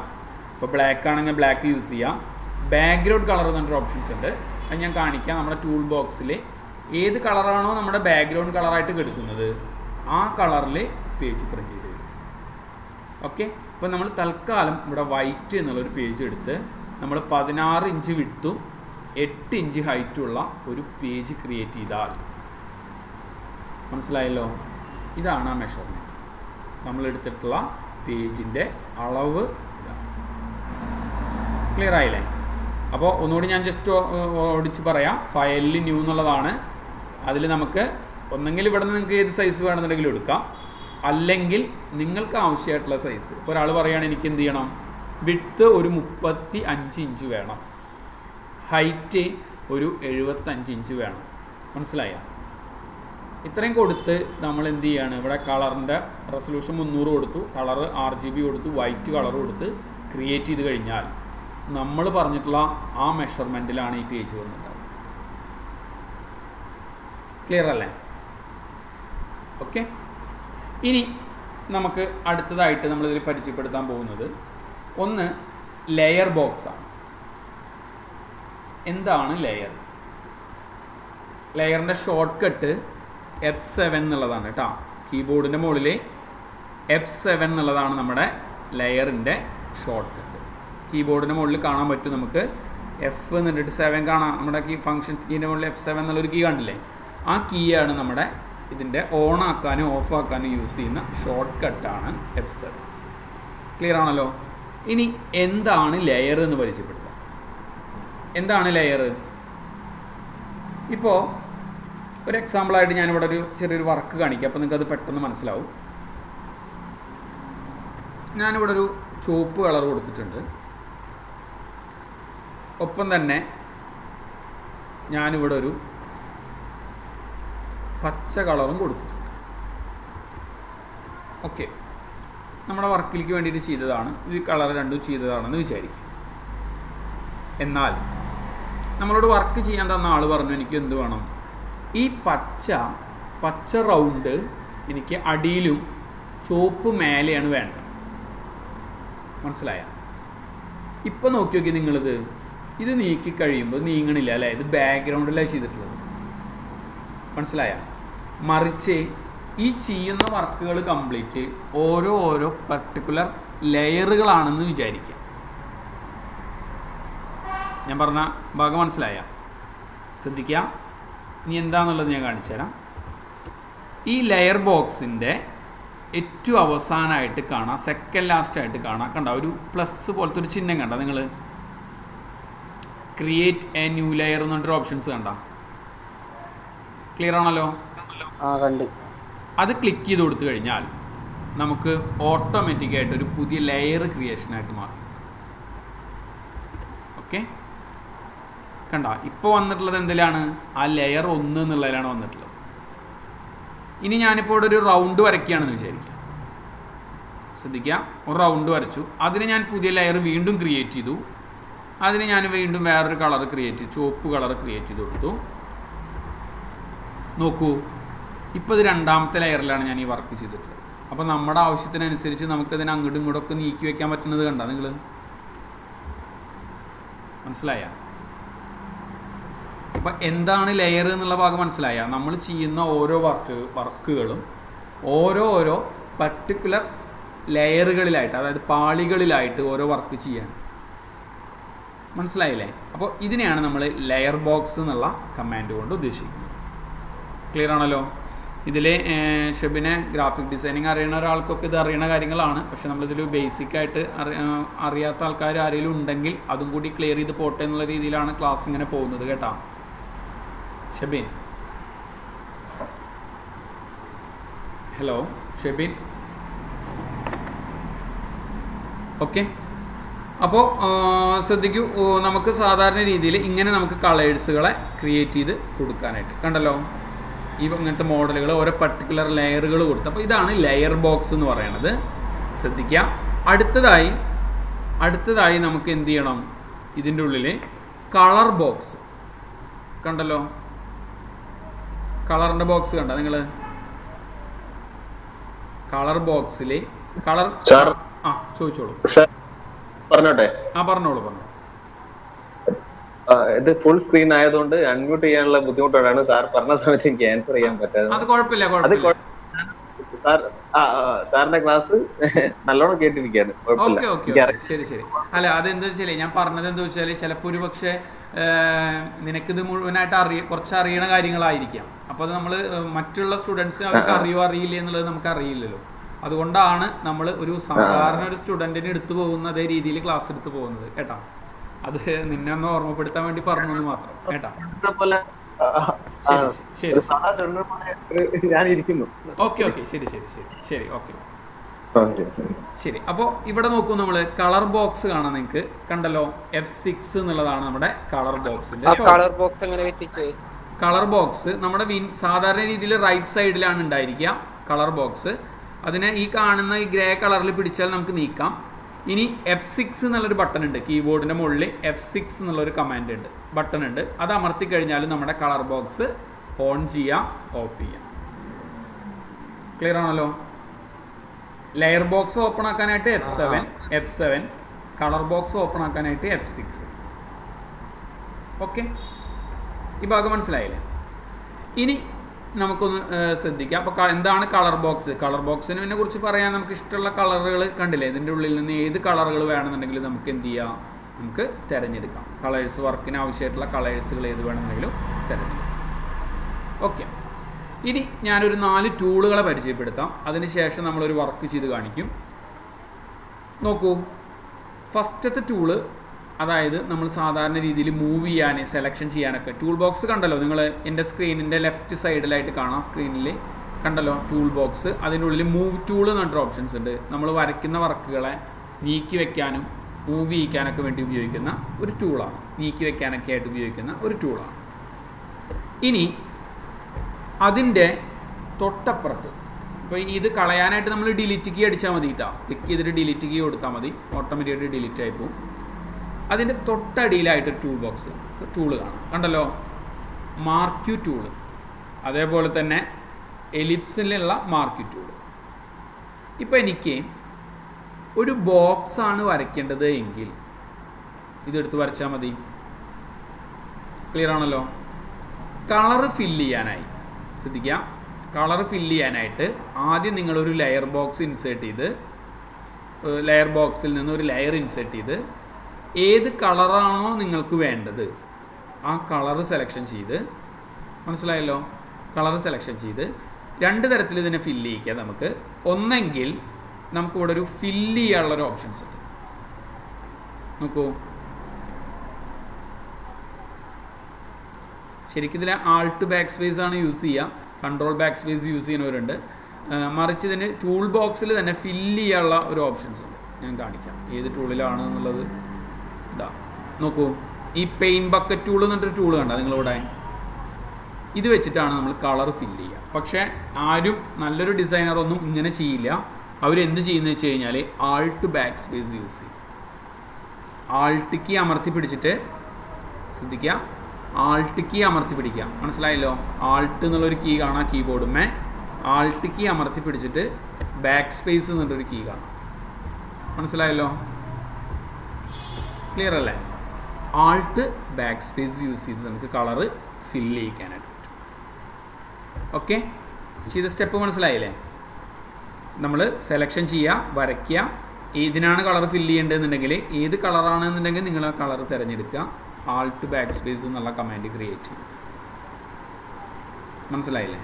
ഇപ്പോൾ ബ്ലാക്ക് ആണെങ്കിൽ ബ്ലാക്ക് യൂസ് ചെയ്യാം. ബാക്ക്ഗ്രൗണ്ട് കളർ എന്നൊരു ഓപ്ഷൻസ് ഉണ്ട്. അത് ഞാൻ കാണിക്കാം. നമ്മുടെ ടൂൾ ബോക്സിൽ ഏത് കളറാണോ നമ്മുടെ ബാക്ക്ഗ്രൗണ്ട് കളറായിട്ട് കിടക്കുന്നത് ആ കളറിൽ പേജ് പ്രിൻ്റ് ചെയ്ത് വരും. ഓക്കെ. ഇപ്പോൾ നമ്മൾ തൽക്കാലം ഇവിടെ വൈറ്റ് എന്നുള്ളൊരു പേജ് എടുത്ത് നമ്മൾ 16 ഇഞ്ച് വിഡ്ത്തും 8 ഇഞ്ച് ഹൈറ്റുള്ള ഒരു പേജ് ക്രിയേറ്റ് ചെയ്താൽ മനസ്സിലായല്ലോ. ഇതാണ് ആ മെഷർമെൻറ്റ്. നമ്മളെടുത്തിട്ടുള്ള പേജിൻ്റെ അളവ് ഇതാണ്. ക്ലിയർ ആയില്ലേ? അപ്പോൾ ഒന്നുകൂടി ഞാൻ ജസ്റ്റ് ഓടിച്ച് പറയാം. ഫയലിൽ ന്യൂ എന്നുള്ളതാണ്. അതിൽ നമുക്ക് ഒന്നെങ്കിൽ ഇവിടെ നിന്ന് നിങ്ങൾക്ക് ഏത് സൈസ് വേണമെന്നുണ്ടെങ്കിലും എടുക്കാം, അല്ലെങ്കിൽ നിങ്ങൾക്ക് ആവശ്യമായിട്ടുള്ള സൈസ്. ഇപ്പോൾ ഒരാൾ പറയുകയാണ് എനിക്ക് എന്ത് ചെയ്യണം, വിഡ്ത്ത് ഒരു 35 ഇഞ്ച് വേണം, ഹൈറ്റ് ഒരു 75 ഇഞ്ച് വേണം. മനസ്സിലായ? ഇത്രയും കൊടുത്ത് നമ്മൾ എന്ത് ചെയ്യാണ്, ഇവിടെ കളറിൻ്റെ റെസൊല്യൂഷൻ 300 കൊടുത്തു, കളർ RGB കൊടുത്തു, വൈറ്റ് കളർ കൊടുത്ത് ക്രിയേറ്റ് ചെയ്ത് കഴിഞ്ഞാൽ നമ്മൾ പറഞ്ഞിട്ടുള്ള ആ മെഷർമെൻറ്റിലാണ് ഈ പേജ് വന്നിട്ടുള്ളത്. ക്ലിയർ അല്ലേ? ഓക്കെ. ഇനി നമുക്ക് അടുത്തതായിട്ട് നമ്മളിതിൽ പരിചയപ്പെടുത്താൻ പോകുന്നത് ഒന്ന് ലെയർ ബോക്സാണ്. എന്താണ് ലെയർ? ലെയറിൻ്റെ ഷോർട്ട് കട്ട് F7 എന്നുള്ളതാണ് കേട്ടോ. കീബോർഡിൻ്റെ മുകളിൽ F7 എന്നുള്ളതാണ് നമ്മുടെ ലെയറിൻ്റെ ഷോർട്ട് കട്ട്. കീബോർഡിൻ്റെ മുകളിൽ കാണാൻ പറ്റും നമുക്ക്. F എന്നിട്ട് 7 കാണാം. നമ്മുടെ കീ ഫങ്ഷൻസ് കീൻ്റെ മുകളിൽ F7 എന്നുള്ളൊരു കീ കണ്ടില്ലേ? ആ കീ ആണ് നമ്മുടെ ഇതിൻ്റെ ഓൺ ആക്കാനും ഓഫ് ആക്കാനും യൂസ് ചെയ്യുന്ന ഷോർട്ട് കട്ടാണ് F7. ക്ലിയർ ആണല്ലോ. ഇനി എന്താണ് ലെയർ എന്ന് പരിചയപ്പെടുത്താം. എന്താണ് ലെയർ? ഇപ്പോൾ ഒരു എക്സാമ്പിളായിട്ട് ഞാനിവിടെ ഒരു ചെറിയൊരു വർക്ക് കാണിക്കാം, അപ്പോൾ നിങ്ങൾക്കത് പെട്ടെന്ന് മനസ്സിലാവും. ഞാനിവിടെ ഒരു ചുവപ്പ് കളർ കൊടുത്തിട്ടുണ്ട്. ഒപ്പം തന്നെ ഞാനിവിടെ ഒരു പച്ച കളറും കൊടുത്തിട്ടുണ്ട്. ഓക്കെ, നമ്മുടെ വർക്കിലേക്ക് വേണ്ടിയിട്ട് ചെയ്തതാണ്. ഇത് കളർ രണ്ടും ചെയ്തതാണെന്ന് വിചാരിക്കും. എന്നാൽ നമ്മളോട് വർക്ക് ചെയ്യാൻ തന്ന ആൾ പറഞ്ഞു എനിക്ക് എന്ത് വേണം, ഈ പച്ച റൗണ്ട് എനിക്ക് അടിയിലും ചുവപ്പ് മേലെയാണ് വേണ്ടത്. മനസ്സിലായ? ഇപ്പം നോക്കി നോക്കി നിങ്ങളിത് ഇത് നീക്കി കഴിയുമ്പോൾ നീങ്ങണില്ല അല്ലേ? ഇത് ബാക്ക്ഗ്രൗണ്ടിലാണ് ചെയ്തിട്ടുള്ളത്. മനസ്സിലായ? മറിച്ച് ഈ ചെയ്യുന്ന വർക്കുകൾ കംപ്ലീറ്റ് ഓരോ പർട്ടിക്കുലർ ലെയറുകളാണെന്ന് വിചാരിക്കുക. ഞാൻ പറഞ്ഞ ഭാഗം മനസ്സിലായ? ശ്രദ്ധിക്കുക. ഇനി എന്താണെന്നുള്ളത് ഞാൻ കാണിച്ചു തരാം. ഈ ലെയർ ബോക്സിൻ്റെ ഏറ്റവും അവസാനമായിട്ട് കാണാം, സെക്കൻഡ് ലാസ്റ്റായിട്ട് കാണാം. കണ്ട ഒരു പ്ലസ് പോലത്തെ ഒരു ചിഹ്നം കണ്ട നിങ്ങൾ? ക്രിയേറ്റ് എ ന്യൂ ലെയർ എന്ന് പറഞ്ഞൊരു ഓപ്ഷൻസ് കണ്ട? ക്ലിയർ ആണല്ലോ? അത് ക്ലിക്ക് ചെയ്ത് കൊടുത്തു കഴിഞ്ഞാൽ നമുക്ക് ഓട്ടോമാറ്റിക്കായിട്ട് ഒരു പുതിയ ലെയർ ക്രിയേഷനായിട്ട് മാറും. ഓക്കെ, കണ്ട? ഇപ്പോൾ വന്നിട്ടുള്ളത് എന്തിലാണ്? ആ ലെയർ 1 എന്നുള്ളതിലാണ് വന്നിട്ടുള്ളത്. ഇനി ഞാനിപ്പോൾ ഇവിടെ ഒരു റൗണ്ട് വരയ്ക്കുകയാണെന്ന് വിചാരിക്കുക. ശ്രദ്ധിക്കുക, ഒരു റൗണ്ട് വരച്ചു. അതിന് ഞാൻ പുതിയ ലെയർ വീണ്ടും ക്രിയേറ്റ് ചെയ്തു. അതിന് ഞാൻ വീണ്ടും വേറൊരു കളർ ക്രിയേറ്റ് ചെയ്തു, ചുവപ്പ് കളർ ക്രിയേറ്റ് ചെയ്ത് കൊടുത്തു. നോക്കൂ, ഇപ്പോൾ ഇത് രണ്ടാമത്തെ ലെയറിലാണ് ഞാൻ ഈ വർക്ക് ചെയ്തിട്ടുള്ളത്. അപ്പോൾ നമ്മുടെ ആവശ്യത്തിനനുസരിച്ച് നമുക്കതിനെ അങ്ങോട്ടും ഇങ്ങോട്ടും ഒക്കെ നീക്കി വയ്ക്കാൻ പറ്റുന്നത് കണ്ട നിങ്ങൾ? മനസ്സിലായ? അപ്പം എന്താണ് ലെയർ എന്നുള്ള ഭാഗം മനസ്സിലായ? നമ്മൾ ചെയ്യുന്ന ഓരോ വർക്കുകളും ഓരോ പർട്ടിക്കുലർ ലെയറുകളിലായിട്ട്, അതായത് പാളികളിലായിട്ട് ഓരോ വർക്ക് ചെയ്യാൻ. മനസ്സിലായില്ലേ? അപ്പോൾ ഇതിനെയാണ് നമ്മൾ ലെയർ ബോക്സ് എന്നുള്ള കമാൻഡ് കൊണ്ട് ഉദ്ദേശിക്കുന്നത്. ക്ലിയർ ആണല്ലോ? ഇതിൽ ഷെബിനെ ഗ്രാഫിക് ഡിസൈനിങ് അറിയുന്ന ഒരാൾക്കൊക്കെ ഇത് അറിയുന്ന കാര്യങ്ങളാണ്. പക്ഷെ നമ്മളിതിൽ ബേസിക്കായിട്ട് അറിയാത്ത ആൾക്കാർ ആരെങ്കിലും ഉണ്ടെങ്കിൽ അതും കൂടി ക്ലിയർ ചെയ്ത് പോട്ടെ എന്നുള്ള രീതിയിലാണ് ക്ലാസ് ഇങ്ങനെ പോകുന്നത് കേട്ടോ. ഷെബിൻ, ഹലോ ഷെബിൻ. ഓക്കെ, അപ്പോൾ ശ്രദ്ധിക്കൂ, നമുക്ക് സാധാരണ രീതിയിൽ ഇങ്ങനെ നമുക്ക് കളേഴ്സുകളെ ക്രിയേറ്റ് ചെയ്ത് കൊടുക്കാനായിട്ട് കണ്ടല്ലോ, ഈ ഇങ്ങനത്തെ മോഡലുകൾ ഓരോ പർട്ടിക്കുലർ ലെയറുകൾ കൊടുത്ത്. അപ്പോൾ ഇതാണ് ലെയർ ബോക്സ് എന്ന് പറയുന്നത്. ശ്രദ്ധിക്കുക. അടുത്തതായി നമുക്ക് എന്ത് ചെയ്യണം, ഇതിൻ്റെ ഉള്ളിൽ കളർ ബോക്സ് കണ്ടല്ലോ, കളറിൻ്റെ ബോക്സ് കണ്ടോ നിങ്ങൾ? കളർ ബോക്സിൽ കളർ ചോദിച്ചോളൂ. പറഞ്ഞോട്ടെ? പറഞ്ഞോളൂ. ഇത് ഫുൾ സ്ക്രീൻ ആയതുകൊണ്ട് അൺമ്യൂട്ട് ചെയ്യാനുള്ള ബുദ്ധിമുട്ടാണ് സാർ പറഞ്ഞ സമയത്ത് എനിക്ക് ആൻസർ ചെയ്യാൻ പറ്റാതെ. അത് കുഴപ്പമില്ല. സാറിന്റെ ക്ലാസ് നല്ലോണം കേട്ടിരിക്കാണ്. ശരി. അല്ല, അതെന്താ വെച്ചാൽ ഞാൻ പറഞ്ഞത് എന്താ വെച്ചാൽ ചിലപ്പോൾ ഒരു പക്ഷേ നിനക്കിത് മുഴുവനായിട്ട് കുറച്ച് അറിയണ കാര്യങ്ങളായിരിക്കാം. അപ്പോൾ അത് നമ്മൾ മറ്റുള്ള സ്റ്റുഡൻസ് അവർക്ക് അറിയില്ല എന്നുള്ളത് നമുക്ക് അറിയില്ലല്ലോ. അതുകൊണ്ടാണ് നമ്മൾ ഒരു സാധാരണ ഒരു സ്റ്റുഡൻറ്റിന് എടുത്തു പോകുന്ന അതേ രീതിയിൽ ക്ലാസ് എടുത്ത് പോകുന്നത് കേട്ടോ. അത് നിന്നെ ഒന്ന് ഓർമ്മപ്പെടുത്താൻ വേണ്ടി പറഞ്ഞു മാത്രം കേട്ടോ. ശരി. ശരി. അപ്പോൾ ഇവിടെ നോക്കൂ, നമ്മൾ കളർ ബോക്സ് കാണാൻ നിങ്ങൾക്ക് കണ്ടല്ലോ, F6 എന്നുള്ളതാണ് നമ്മുടെ കളർ ബോക്സിന്റെ. കളർ ബോക്സ് നമ്മുടെ സാധാരണ രീതിയിൽ റൈറ്റ് സൈഡിലാണ് ഉണ്ടായിരിക്കുക കളർ ബോക്സ്. അതിനെ ഈ കാണുന്ന ഈ ഗ്രേ കളറിൽ പിടിച്ചാൽ നമുക്ക് നീക്കാം. ഇനി F6 എന്നുള്ളൊരു ബട്ടൺ ഉണ്ട് കീബോർഡിൻ്റെ മുകളിൽ. F6 എന്നുള്ളൊരു കമാൻഡ് ഉണ്ട്, ബട്ടൺ ഉണ്ട്. അത് അമർത്തി കഴിഞ്ഞാൽ നമ്മുടെ കളർ ബോക്സ് ഓൺ ചെയ്യാം, ഓഫ് ചെയ്യാം. ക്ലിയർ ആണല്ലോ? ലെയർ ബോക്സ് ഓപ്പൺ ആക്കാനായിട്ട് F7, കളർ ബോക്സ് ഓപ്പൺ ആക്കാനായിട്ട് F6. ഓക്കെ, ഈ ഭാഗം മനസ്സിലായില്ലേ? ഇനി നമുക്കൊന്ന് ശ്രദ്ധിക്കാം. അപ്പോൾ എന്താണ് കളർ ബോക്സ്? കളർ ബോക്സിനെ കുറിച്ച് പറയാൻ നമുക്ക് ഇഷ്ടമുള്ള കളറുകൾ കണ്ടില്ലേ, ഇതിൻ്റെ ഉള്ളിൽ നിന്ന് ഏത് കളറുകൾ വേണമെന്നുണ്ടെങ്കിലും നമുക്ക് എന്ത് ചെയ്യാം, നമുക്ക് തിരഞ്ഞെടുക്കാം. കളേഴ്സ്, വർക്കിന് ആവശ്യമായിട്ടുള്ള കളേഴ്സുകൾ ഏത് വേണമെന്നുണ്ടെങ്കിലും തിരഞ്ഞെടുക്കാം. ഓക്കെ, ഇനി ഞാനൊരു 4 ടൂളുകളെ പരിചയപ്പെടുത്താം. അതിനുശേഷം നമ്മളൊരു വർക്ക് ചെയ്ത് കാണിക്കും. നോക്കൂ, ഫസ്റ്റത്തെ ടൂള്, അതായത് നമ്മൾ സാധാരണ രീതിയിൽ മൂവ് ചെയ്യാൻ, സെലക്ഷൻ ചെയ്യാനൊക്കെ ടൂൾ ബോക്സ് കണ്ടല്ലോ നിങ്ങൾ എൻ്റെ സ്ക്രീനിൻ്റെ ലെഫ്റ്റ് സൈഡിലായിട്ട് കാണാം. സ്ക്രീനിൽ കണ്ടല്ലോ ടൂൾ ബോക്സ്. അതിനുള്ളിൽ മൂവ് ടൂൾ എന്ന് പറഞ്ഞിട്ട് ഓപ്ഷൻസ് ഉണ്ട്. നമ്മൾ വരയ്ക്കുന്ന വർക്കുകളെ നീക്കി വെക്കാനും മൂവ് ചെയ്യിക്കാനൊക്കെ വേണ്ടി ഉപയോഗിക്കുന്ന ഒരു ടൂളാണ്. നീക്കി വെക്കാനൊക്കെ ആയിട്ട് ഉപയോഗിക്കുന്ന ഒരു ടൂളാണ്. ഇനി അതിൻ്റെ തൊട്ടപ്പുറത്ത്, ഇപ്പോൾ ഇത് കളയാനായിട്ട് നമ്മൾ ഡിലീറ്റ് കീ അടിച്ചാൽ മതി കേട്ടോ. ക്ലിക്ക് ചെയ്തിട്ട് ഡിലീറ്റ് കീ കൊടുത്താൽ മതി, ഓട്ടോമാറ്റിക്കായിട്ട് ഡിലീറ്റ് ആയി പോകും. അതിൻ്റെ തൊട്ടടിയിലായിട്ടൊരു ടൂൾ ബോക്സ് ടൂള് കാണാം കണ്ടല്ലോ, മാർക്ക് ടൂള്. അതേപോലെ തന്നെ എലിപ്സിലുള്ള മാർക്ക് ടൂള്. ഇപ്പോൾ എനിക്ക് ഒരു ബോക്സാണ് വരയ്ക്കേണ്ടത് എങ്കിൽ ഇതെടുത്ത് വരച്ചാൽ മതി. ക്ലിയർ ആണല്ലോ? കളറ് ഫില്ല് ചെയ്യാനായി ശ്രദ്ധിക്കുക. കളർ ഫില്ല് ചെയ്യാനായിട്ട് ആദ്യം നിങ്ങളൊരു ലെയർ ബോക്സ് ഇൻസേർട്ട് ചെയ്ത്, ലെയർ ബോക്സിൽ നിന്ന് ഒരു ലെയർ ഇൻസേർട്ട് ചെയ്ത് ഏത് കളറാണോ നിങ്ങൾക്ക് വേണ്ടത് ആ കളറ് സെലക്ഷൻ ചെയ്ത്, മനസ്സിലായല്ലോ? കളർ സെലക്ഷൻ ചെയ്ത് 2 തരത്തിൽ ഇതിനെ ഫില്ല് ചെയ്യിക്കുക നമുക്ക്. ഒന്നെങ്കിൽ നമുക്കിവിടെ ഒരു ഫില്ല് ചെയ്യാനുള്ളൊരു ഓപ്ഷൻസ് ഉണ്ട്. നോക്കൂ, ശരിക്കും ഇതിൽ ആൾട്ട് ബാക്ക് സ്പേസ് ആണ് യൂസ് ചെയ്യുക, കൺട്രോൾ ബാക്ക് സ്പേസ് യൂസ് ചെയ്യുന്നവരുണ്ട്. മറിച്ച് ഇതിന് ടൂൾ ബോക്സിൽ തന്നെ ഫില്ല് ചെയ്യാനുള്ള ഒരു ഓപ്ഷൻസ് ഉണ്ട്. ഞാൻ കാണിക്കാം ഏത് ടൂളിലാണ് എന്നുള്ളത്. ഇതാ നോക്കൂ, ഈ പെയിൻ ബക്കറ്റ് ടൂൾ എന്നിട്ടൊരു ടൂൾ കണ്ട നിങ്ങളിവിടെ. ഇത് വെച്ചിട്ടാണ് നമ്മൾ കളർ ഫില്ല് ചെയ്യുക. പക്ഷേ ആരും നല്ലൊരു ഡിസൈനറൊന്നും ഇങ്ങനെ ചെയ്യില്ല. അവരെന്ത് ചെയ്യുന്നത് വെച്ച് കഴിഞ്ഞാൽ ആൾട്ട് ബാക്ക് സ്പേസ് യൂസ് ചെയ്യും. ആൾട്ട് കീ അമർത്തി പിടിച്ചിട്ട്, ശ്രദ്ധിക്കുക, ആൾട്ട് കീ അമർത്തി പിടിക്കുക. മനസ്സിലായല്ലോ? ആൾട്ട് എന്നുള്ളൊരു കീ കാണാം കീബോർഡുമേ. ആൾട്ട് കീ അമർത്തി പിടിച്ചിട്ട് ബാക്ക് സ്പേസ് എന്നുള്ളൊരു കീ കാണാം. മനസ്സിലായല്ലോ? ക്ലിയർ അല്ലേ? ആൾട്ട് ബാക്ക് സ്പേസ് യൂസ് ചെയ്ത് നമുക്ക് കളറ് ഫില്ല് ചെയ്യിക്കാനായിട്ട് പറ്റും. ഓക്കെ, ചെയ്ത സ്റ്റെപ്പ് മനസ്സിലായില്ലേ? നമ്മൾ സെലക്ഷൻ ചെയ്യുക, വരയ്ക്കുക, ഏതിനാണ് കളർ ഫില്ല് ചെയ്യേണ്ടതെന്നുണ്ടെങ്കിൽ ഏത് കളറാണെന്നുണ്ടെങ്കിൽ നിങ്ങൾ ആ കളർ തിരഞ്ഞെടുക്കുക. ആൾട്ട് ബാക്ക് സ്പേസ് എന്നുള്ള കമാൻഡ് ക്രിയേറ്റ് ചെയ്യും. മനസ്സിലായില്ലേ?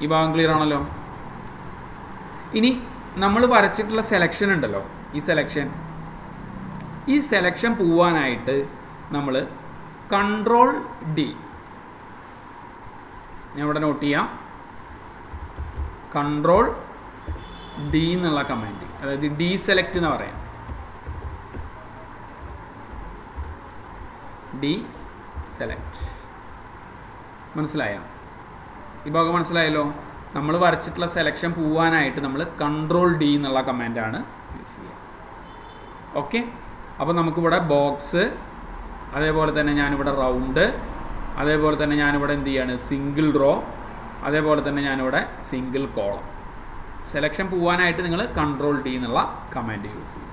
ഈ ഭാഗം ക്ലിയർ ആണല്ലോ? ഇനി നമ്മൾ വരച്ചിട്ടുള്ള സെലക്ഷൻ ഉണ്ടല്ലോ, ഈ സെലക്ഷൻ പോവാനായിട്ട് നമ്മൾ കൺട്രോൾ ഡി, ഞാൻ ഇവിടെ നോട്ട് ചെയ്യാം, കൺട്രോൾ ഡി എന്നുള്ള കമാൻഡ്, അതായത് ഡീസെലക്ട് എന്ന് പറയാം. ഡീസെലക്ട് മനസ്സിലായോ? ഈ ഭാഗം മനസ്സിലായല്ലോ. നമ്മൾ വരച്ചിട്ടുള്ള സെലക്ഷൻ പോവാനായിട്ട് നമ്മൾ കൺട്രോൾ ഡി എന്നുള്ള കമാൻഡാണ് യൂസ് ചെയ്യുക. ഓക്കെ, അപ്പോൾ നമുക്കിവിടെ ബോക്സ്, അതേപോലെ തന്നെ ഞാനിവിടെ റൗണ്ട്, അതേപോലെ തന്നെ ഞാനിവിടെ എന്ത് ചെയ്യാണ് സിംഗിൾ റോ, അതേപോലെ തന്നെ ഞാനിവിടെ സിംഗിൾ കോളം. സെലക്ഷൻ പോവാനായിട്ട് നിങ്ങൾ കൺട്രോൾ ഡി എന്നുള്ള കമാൻഡ് യൂസ് ചെയ്യും.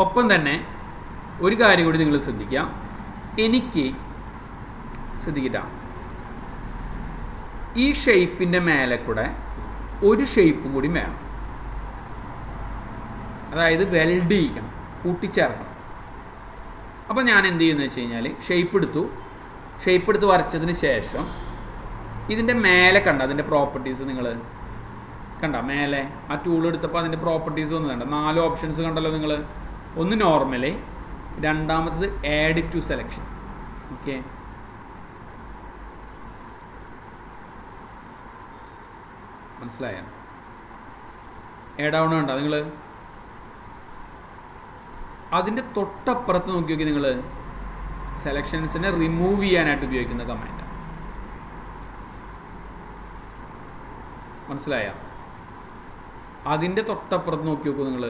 ഒപ്പം തന്നെ ഒരു കാര്യം കൂടി നിങ്ങൾ ശ്രദ്ധിക്കാം. എനിക്ക് ശ്രദ്ധിക്കട്ടാ, ഈ ഷേപ്പിൻ്റെ മേലെ കൂടെ ഒരു ഷേപ്പും കൂടി വേണം. അതായത് വെൽഡ് ചെയ്യിക്കണം, കൂട്ടിച്ചേർക്കണം. അപ്പോൾ ഞാൻ എന്ത് ചെയ്യുന്നത് വെച്ച് കഴിഞ്ഞാൽ ഷേപ്പ് എടുത്ത് വരച്ചതിന് ശേഷം ഇതിൻ്റെ മേലെ കണ്ട അതിൻ്റെ പ്രോപ്പർട്ടീസ് നിങ്ങൾ കണ്ട, മേലെ ആ ടൂൾ എടുത്തപ്പോൾ അതിൻ്റെ പ്രോപ്പർട്ടീസ് ഒന്നും കണ്ട, 4 ഓപ്ഷൻസ് കണ്ടല്ലോ നിങ്ങൾ. ഒന്ന് നോർമല്, രണ്ടാമത്തത് ആഡ് ടു സെലക്ഷൻ. ഓക്കെ, മനസ്സിലായോ? ആഡ് ആവണ കണ്ട നിങ്ങൾ. അതിൻ്റെ തൊട്ടപ്പുറത്ത് നോക്കി നോക്കി നിങ്ങൾ സെലക്ഷൻസിനെ റിമൂവ് ചെയ്യാനായിട്ട് ഉപയോഗിക്കുന്ന കമാൻഡ്. മനസ്സിലായോ? അതിൻ്റെ തൊട്ടപ്പുറത്ത് നോക്കി നോക്കൂ നിങ്ങൾ.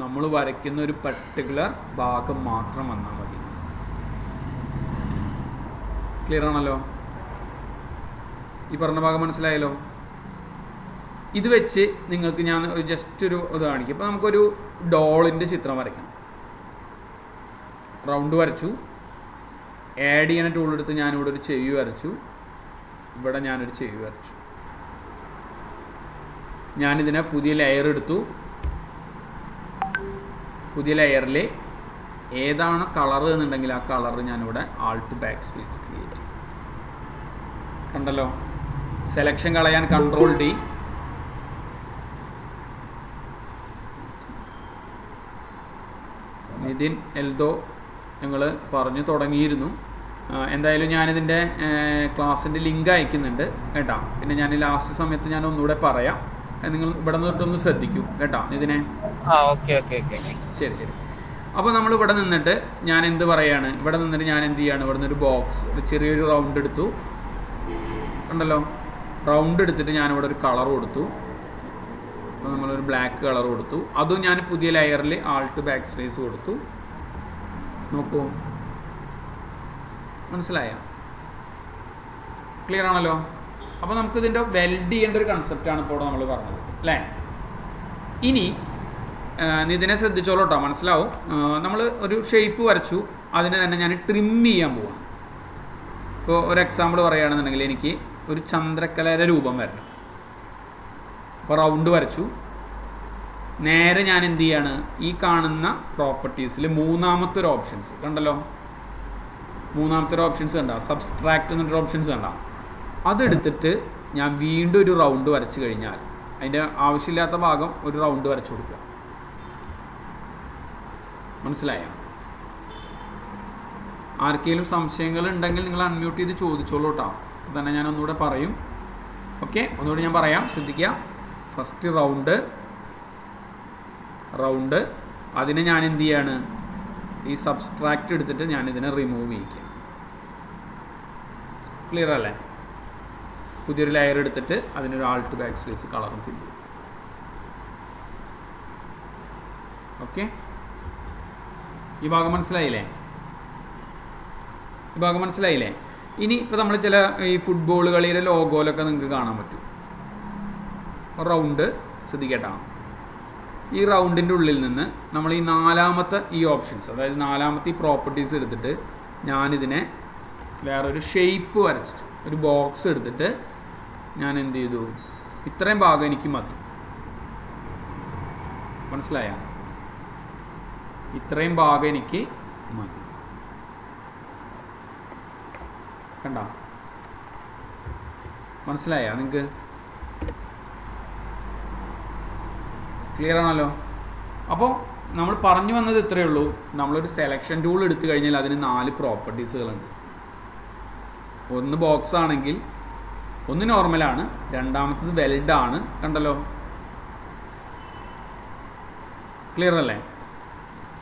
നമ്മൾ വരയ്ക്കുന്ന ഒരു പർട്ടിക്കുലർ ഭാഗം മാത്രം വന്നാൽ മതി. ക്ലിയർ ആണല്ലോ? ഈ പറഞ്ഞ ഭാഗം മനസ്സിലായല്ലോ? ഇത് വെച്ച് നിങ്ങൾക്ക് ഞാൻ ജസ്റ്റ് ഒരു ഇത് കാണിക്കും. ഇപ്പോൾ നമുക്കൊരു ഡോളിൻ്റെ ചിത്രം വരയ്ക്കണം. റൗണ്ട് വരച്ചു, ആഡ് ചെയ്യുന്ന ടൂൾ എടുത്ത് ഞാനിവിടെ ഒരു ചെവി വരച്ചു, ഇവിടെ ഞാനൊരു ചെവി വരച്ചു. ഞാനിതിനെ പുതിയ ലെയർ എടുത്തു. പുതിയ ലെയറിൽ ഏതാണ് കളർ എന്നുണ്ടെങ്കിൽ ആ കളർ ഞാനിവിടെ ആൾട്ട് ബാക്ക് സ്പേസ് ക്രിയേറ്റ് ചെയ്യും. കണ്ടല്ലോ? സെലക്ഷൻ കളയാൻ കൺട്രോൾ ഡി, നിതിൻ എൽദോ ഞങ്ങൾ പറഞ്ഞു തുടങ്ങിയിരുന്നു. എന്തായാലും ഞാനിതിൻ്റെ ക്ലാസ്സിൻ്റെ ലിങ്ക് അയക്കുന്നുണ്ട് കേട്ടോ. പിന്നെ ഞാൻ ലാസ്റ്റ് സമയത്ത് ഞാൻ ഒന്നുകൂടെ പറയാം. നിങ്ങൾ ഇവിടെ നിന്നിട്ടൊന്ന് ശ്രദ്ധിക്കൂ കേട്ടോ ഇതിനെ. ശരി ശരി. അപ്പോൾ നമ്മൾ ഇവിടെ നിന്നിട്ട് ഞാൻ എന്ത് പറയാണ്, ഇവിടെ നിന്നിട്ട് ഞാൻ എന്ത് ചെയ്യാണ്, ഇവിടെ നിന്നൊരു ബോക്സ്, ഒരു ചെറിയൊരു റൗണ്ട് എടുത്തു. കണ്ടല്ലോ? റൗണ്ട് എടുത്തിട്ട് ഞാനിവിടെ ഒരു കളർ കൊടുത്തു. അപ്പോൾ നമ്മളൊരു ബ്ലാക്ക് കളർ കൊടുത്തു. അതും ഞാൻ പുതിയ ലെയറിൽ ആൾട്ട് ബാക്ക് സ്പേസ് കൊടുത്തു. നോക്കൂ, മനസ്സിലായോ? ക്ലിയർ ആണല്ലോ? അപ്പോൾ നമുക്കിതിൻ്റെ വെൽഡ് ചെയ്യേണ്ട ഒരു കൺസെപ്റ്റാണ് ഇപ്പോൾ നമ്മൾ പറഞ്ഞത് അല്ലേ? ഇനി ഇതിനെ ശ്രദ്ധിച്ചോളൂ കേട്ടോ, മനസ്സിലാവും. നമ്മൾ ഒരു ഷേപ്പ് വരച്ചു, അതിനെ തന്നെ ഞാൻ ട്രിം ചെയ്യാൻ പോവാണ്. ഇപ്പോൾ ഒരു എക്സാമ്പിൾ പറയുകയാണെന്നുണ്ടെങ്കിൽ എനിക്ക് ഒരു ചന്ദ്രക്കലയുടെ രൂപം വരണം. അപ്പോൾ റൗണ്ട് വരച്ചു. നേരെ ഞാൻ എന്ത് ചെയ്യാണ്, ഈ കാണുന്ന പ്രോപ്പർട്ടീസിൽ മൂന്നാമത്തെ ഒരു ഓപ്ഷൻസ് കണ്ടല്ലോ, മൂന്നാമത്തെ ഒരു ഓപ്ഷൻസ് കണ്ടോ, സബ്സ്ട്രാക്ട് എന്നൊരു ഓപ്ഷൻസ് കണ്ടോ, അതെടുത്തിട്ട് ഞാൻ വീണ്ടും ഒരു റൗണ്ട് വരച്ച് കഴിഞ്ഞാൽ അതിൻ്റെ ആവശ്യമില്ലാത്ത ഭാഗം ഒരു റൗണ്ട് വരച്ചു കൊടുക്കുക. മനസ്സിലായോ? ആർക്കെങ്കിലും സംശയങ്ങൾ ഉണ്ടെങ്കിൽ നിങ്ങൾ അൺമ്യൂട്ട് ചെയ്ത് ചോദിച്ചോളൂ കേട്ടോ. തന്നെ ഞാൻ ഒന്നുകൂടെ പറയും. ഓക്കെ, ഒന്നുകൂടി ഞാൻ പറയാം, ശ്രദ്ധിക്കുക. ഫസ്റ്റ് റൗണ്ട് അതിനെ ഞാൻ എന്ത് ചെയ്യാണ്, ഈ സബ്സ്ട്രാക്റ്റ് എടുത്തിട്ട് ഞാനിതിനെ റിമൂവ് ചെയ്യിക്കുക. ക്ലിയർ അല്ലേ? പുതിയൊരു ലെയർ എടുത്തിട്ട് അതിനൊരു ആൾട്ട് ബാക്ക് സ്പേസ് കളറും ഫില്ല് ചെയ്യും. ഓക്കെ, ഈ ഭാഗം മനസ്സിലായില്ലേ? ഇനി ഇപ്പോൾ നമ്മൾ ചില ഈ ഫുട്ബോൾ കളിയുടെ ലോഗോയിലൊക്കെ നിങ്ങൾക്ക് കാണാൻ പറ്റും. റൗണ്ട് ശ്രദ്ധിക്കട്ടോ. ഈ റൗണ്ടിൻ്റെ ഉള്ളിൽ നിന്ന് നമ്മൾ ഈ നാലാമത്തെ ഈ ഓപ്ഷൻസ്, അതായത് നാലാമത്തെ ഈ പ്രോപ്പർട്ടീസ് എടുത്തിട്ട് ഞാനിതിനെ വേറൊരു ഷേപ്പ് വരച്ചിട്ട് ഒരു ബോക്സ് എടുത്തിട്ട് ഞാൻ എന്ത് ചെയ്തു, ഇത്രയും ഭാഗം എനിക്ക് മതി. മനസ്സിലായോ? ഇത്രയും ഭാഗം എനിക്ക് മതി. കണ്ട? മനസ്സിലായോ നിങ്ങൾക്ക്? ക്ലിയർ ആണല്ലോ? അപ്പോൾ നമ്മൾ പറഞ്ഞു വന്നത് ഇത്രയേ ഉള്ളൂ. നമ്മളൊരു സെലക്ഷൻ ടൂൾ എടുത്തു കഴിഞ്ഞാൽ അതിന് 4 പ്രോപ്പർട്ടീസുകളുണ്ട്. ഒന്ന് ബോക്സ് ആണെങ്കിൽ ഒന്ന് നോർമലാണ്, രണ്ടാമത്തത് വെൽഡാണ്. കണ്ടല്ലോ, ക്ലിയർ അല്ലേ?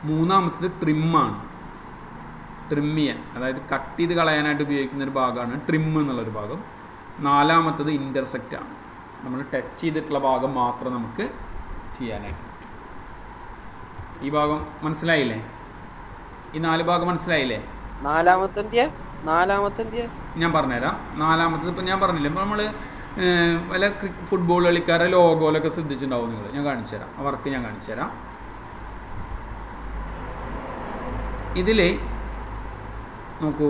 മൂന്നാമത്തത് ട്രിമ്മാണ്, ട്രിം ചെയ്യാൻ, അതായത് കട്ട് ചെയ്ത് കളയാനായിട്ട് ഉപയോഗിക്കുന്ന ഒരു ഭാഗമാണ് ട്രിം എന്നുള്ളൊരു ഭാഗം. നാലാമത്തത് ഇൻ്റർസെക്റ്റ് ആണ്, നമ്മൾ ടച്ച് ചെയ്തിട്ടുള്ള ഭാഗം മാത്രം നമുക്ക് ചെയ്യാനായിട്ട്. ഈ ഭാഗം മനസ്സിലായില്ലേ? ഈ 4 ഭാഗം മനസ്സിലായില്ലേ? നാലാമത്തെ ഞാൻ പറഞ്ഞുതരാം. നാലാമത്തത് ഇപ്പം ഞാൻ പറഞ്ഞില്ലേ, ഇപ്പോൾ നമ്മൾ വല്ല ഫുട്ബോൾ കളിക്കാരുടെ ലോഗോയിലൊക്കെ ശ്രദ്ധിച്ചിട്ടുണ്ടാവും നിങ്ങൾ. ഞാൻ കാണിച്ചു തരാം, ആ വർക്ക് ഞാൻ കാണിച്ചു തരാം. ഇതിൽ നോക്കൂ,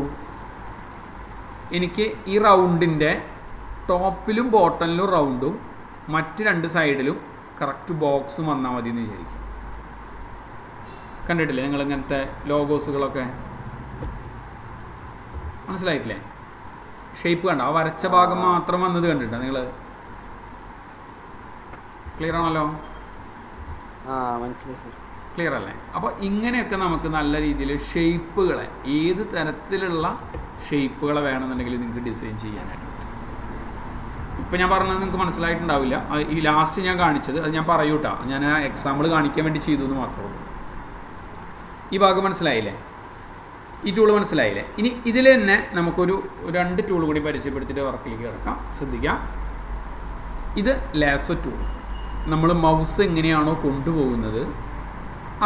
എനിക്ക് ഈ റൗണ്ടിൻ്റെ ടോപ്പിലും ബോട്ടണിലും റൗണ്ടും മറ്റ് 2 സൈഡിലും കറക്റ്റ് ബോക്സും വന്നാൽ മതി എന്ന് വിചാരിക്കും. കണ്ടിട്ടില്ലേ നിങ്ങൾ ഇങ്ങനത്തെ ലോഗോസുകളൊക്കെ? മനസ്സിലായിട്ടില്ലേ? ഷേപ്പ് കണ്ട, ആ വരച്ച ഭാഗം മാത്രം വന്നത് കണ്ടിട്ടോ നിങ്ങൾ? ക്ലിയർ ആണല്ലോ? ക്ലിയർ അല്ലേ? അപ്പോൾ ഇങ്ങനെയൊക്കെ നമുക്ക് നല്ല രീതിയിൽ ഷേപ്പുകളെ, ഏത് തരത്തിലുള്ള ഷേപ്പുകളെ വേണമെന്നുണ്ടെങ്കിൽ നിങ്ങൾക്ക് ഡിസൈൻ ചെയ്യാനായിട്ട്. ഇപ്പം ഞാൻ പറഞ്ഞത് നിങ്ങൾക്ക് മനസ്സിലായിട്ടുണ്ടാവില്ല. ഈ ലാസ്റ്റ് ഞാൻ കാണിച്ചത് അത് ഞാൻ പറയൂട്ടാ, ഞാൻ ആ എക്സാമ്പിൾ കാണിക്കാൻ വേണ്ടി ചെയ്തു എന്ന് മാത്രമേ ഉള്ളൂ. ഈ ഭാഗം മനസ്സിലായില്ലേ? ഈ ടൂള് മനസ്സിലായില്ലേ? ഇനി ഇതിൽ തന്നെ നമുക്കൊരു 2 ടൂൾ കൂടി പരിചയപ്പെടുത്തിയിട്ട് വർക്കിലേക്ക് കിടക്കാം. ശ്രദ്ധിക്കാം, ഇത് ലാസോ ടൂൾ. നമ്മൾ മൗസ് എങ്ങനെയാണോ കൊണ്ടുപോകുന്നത്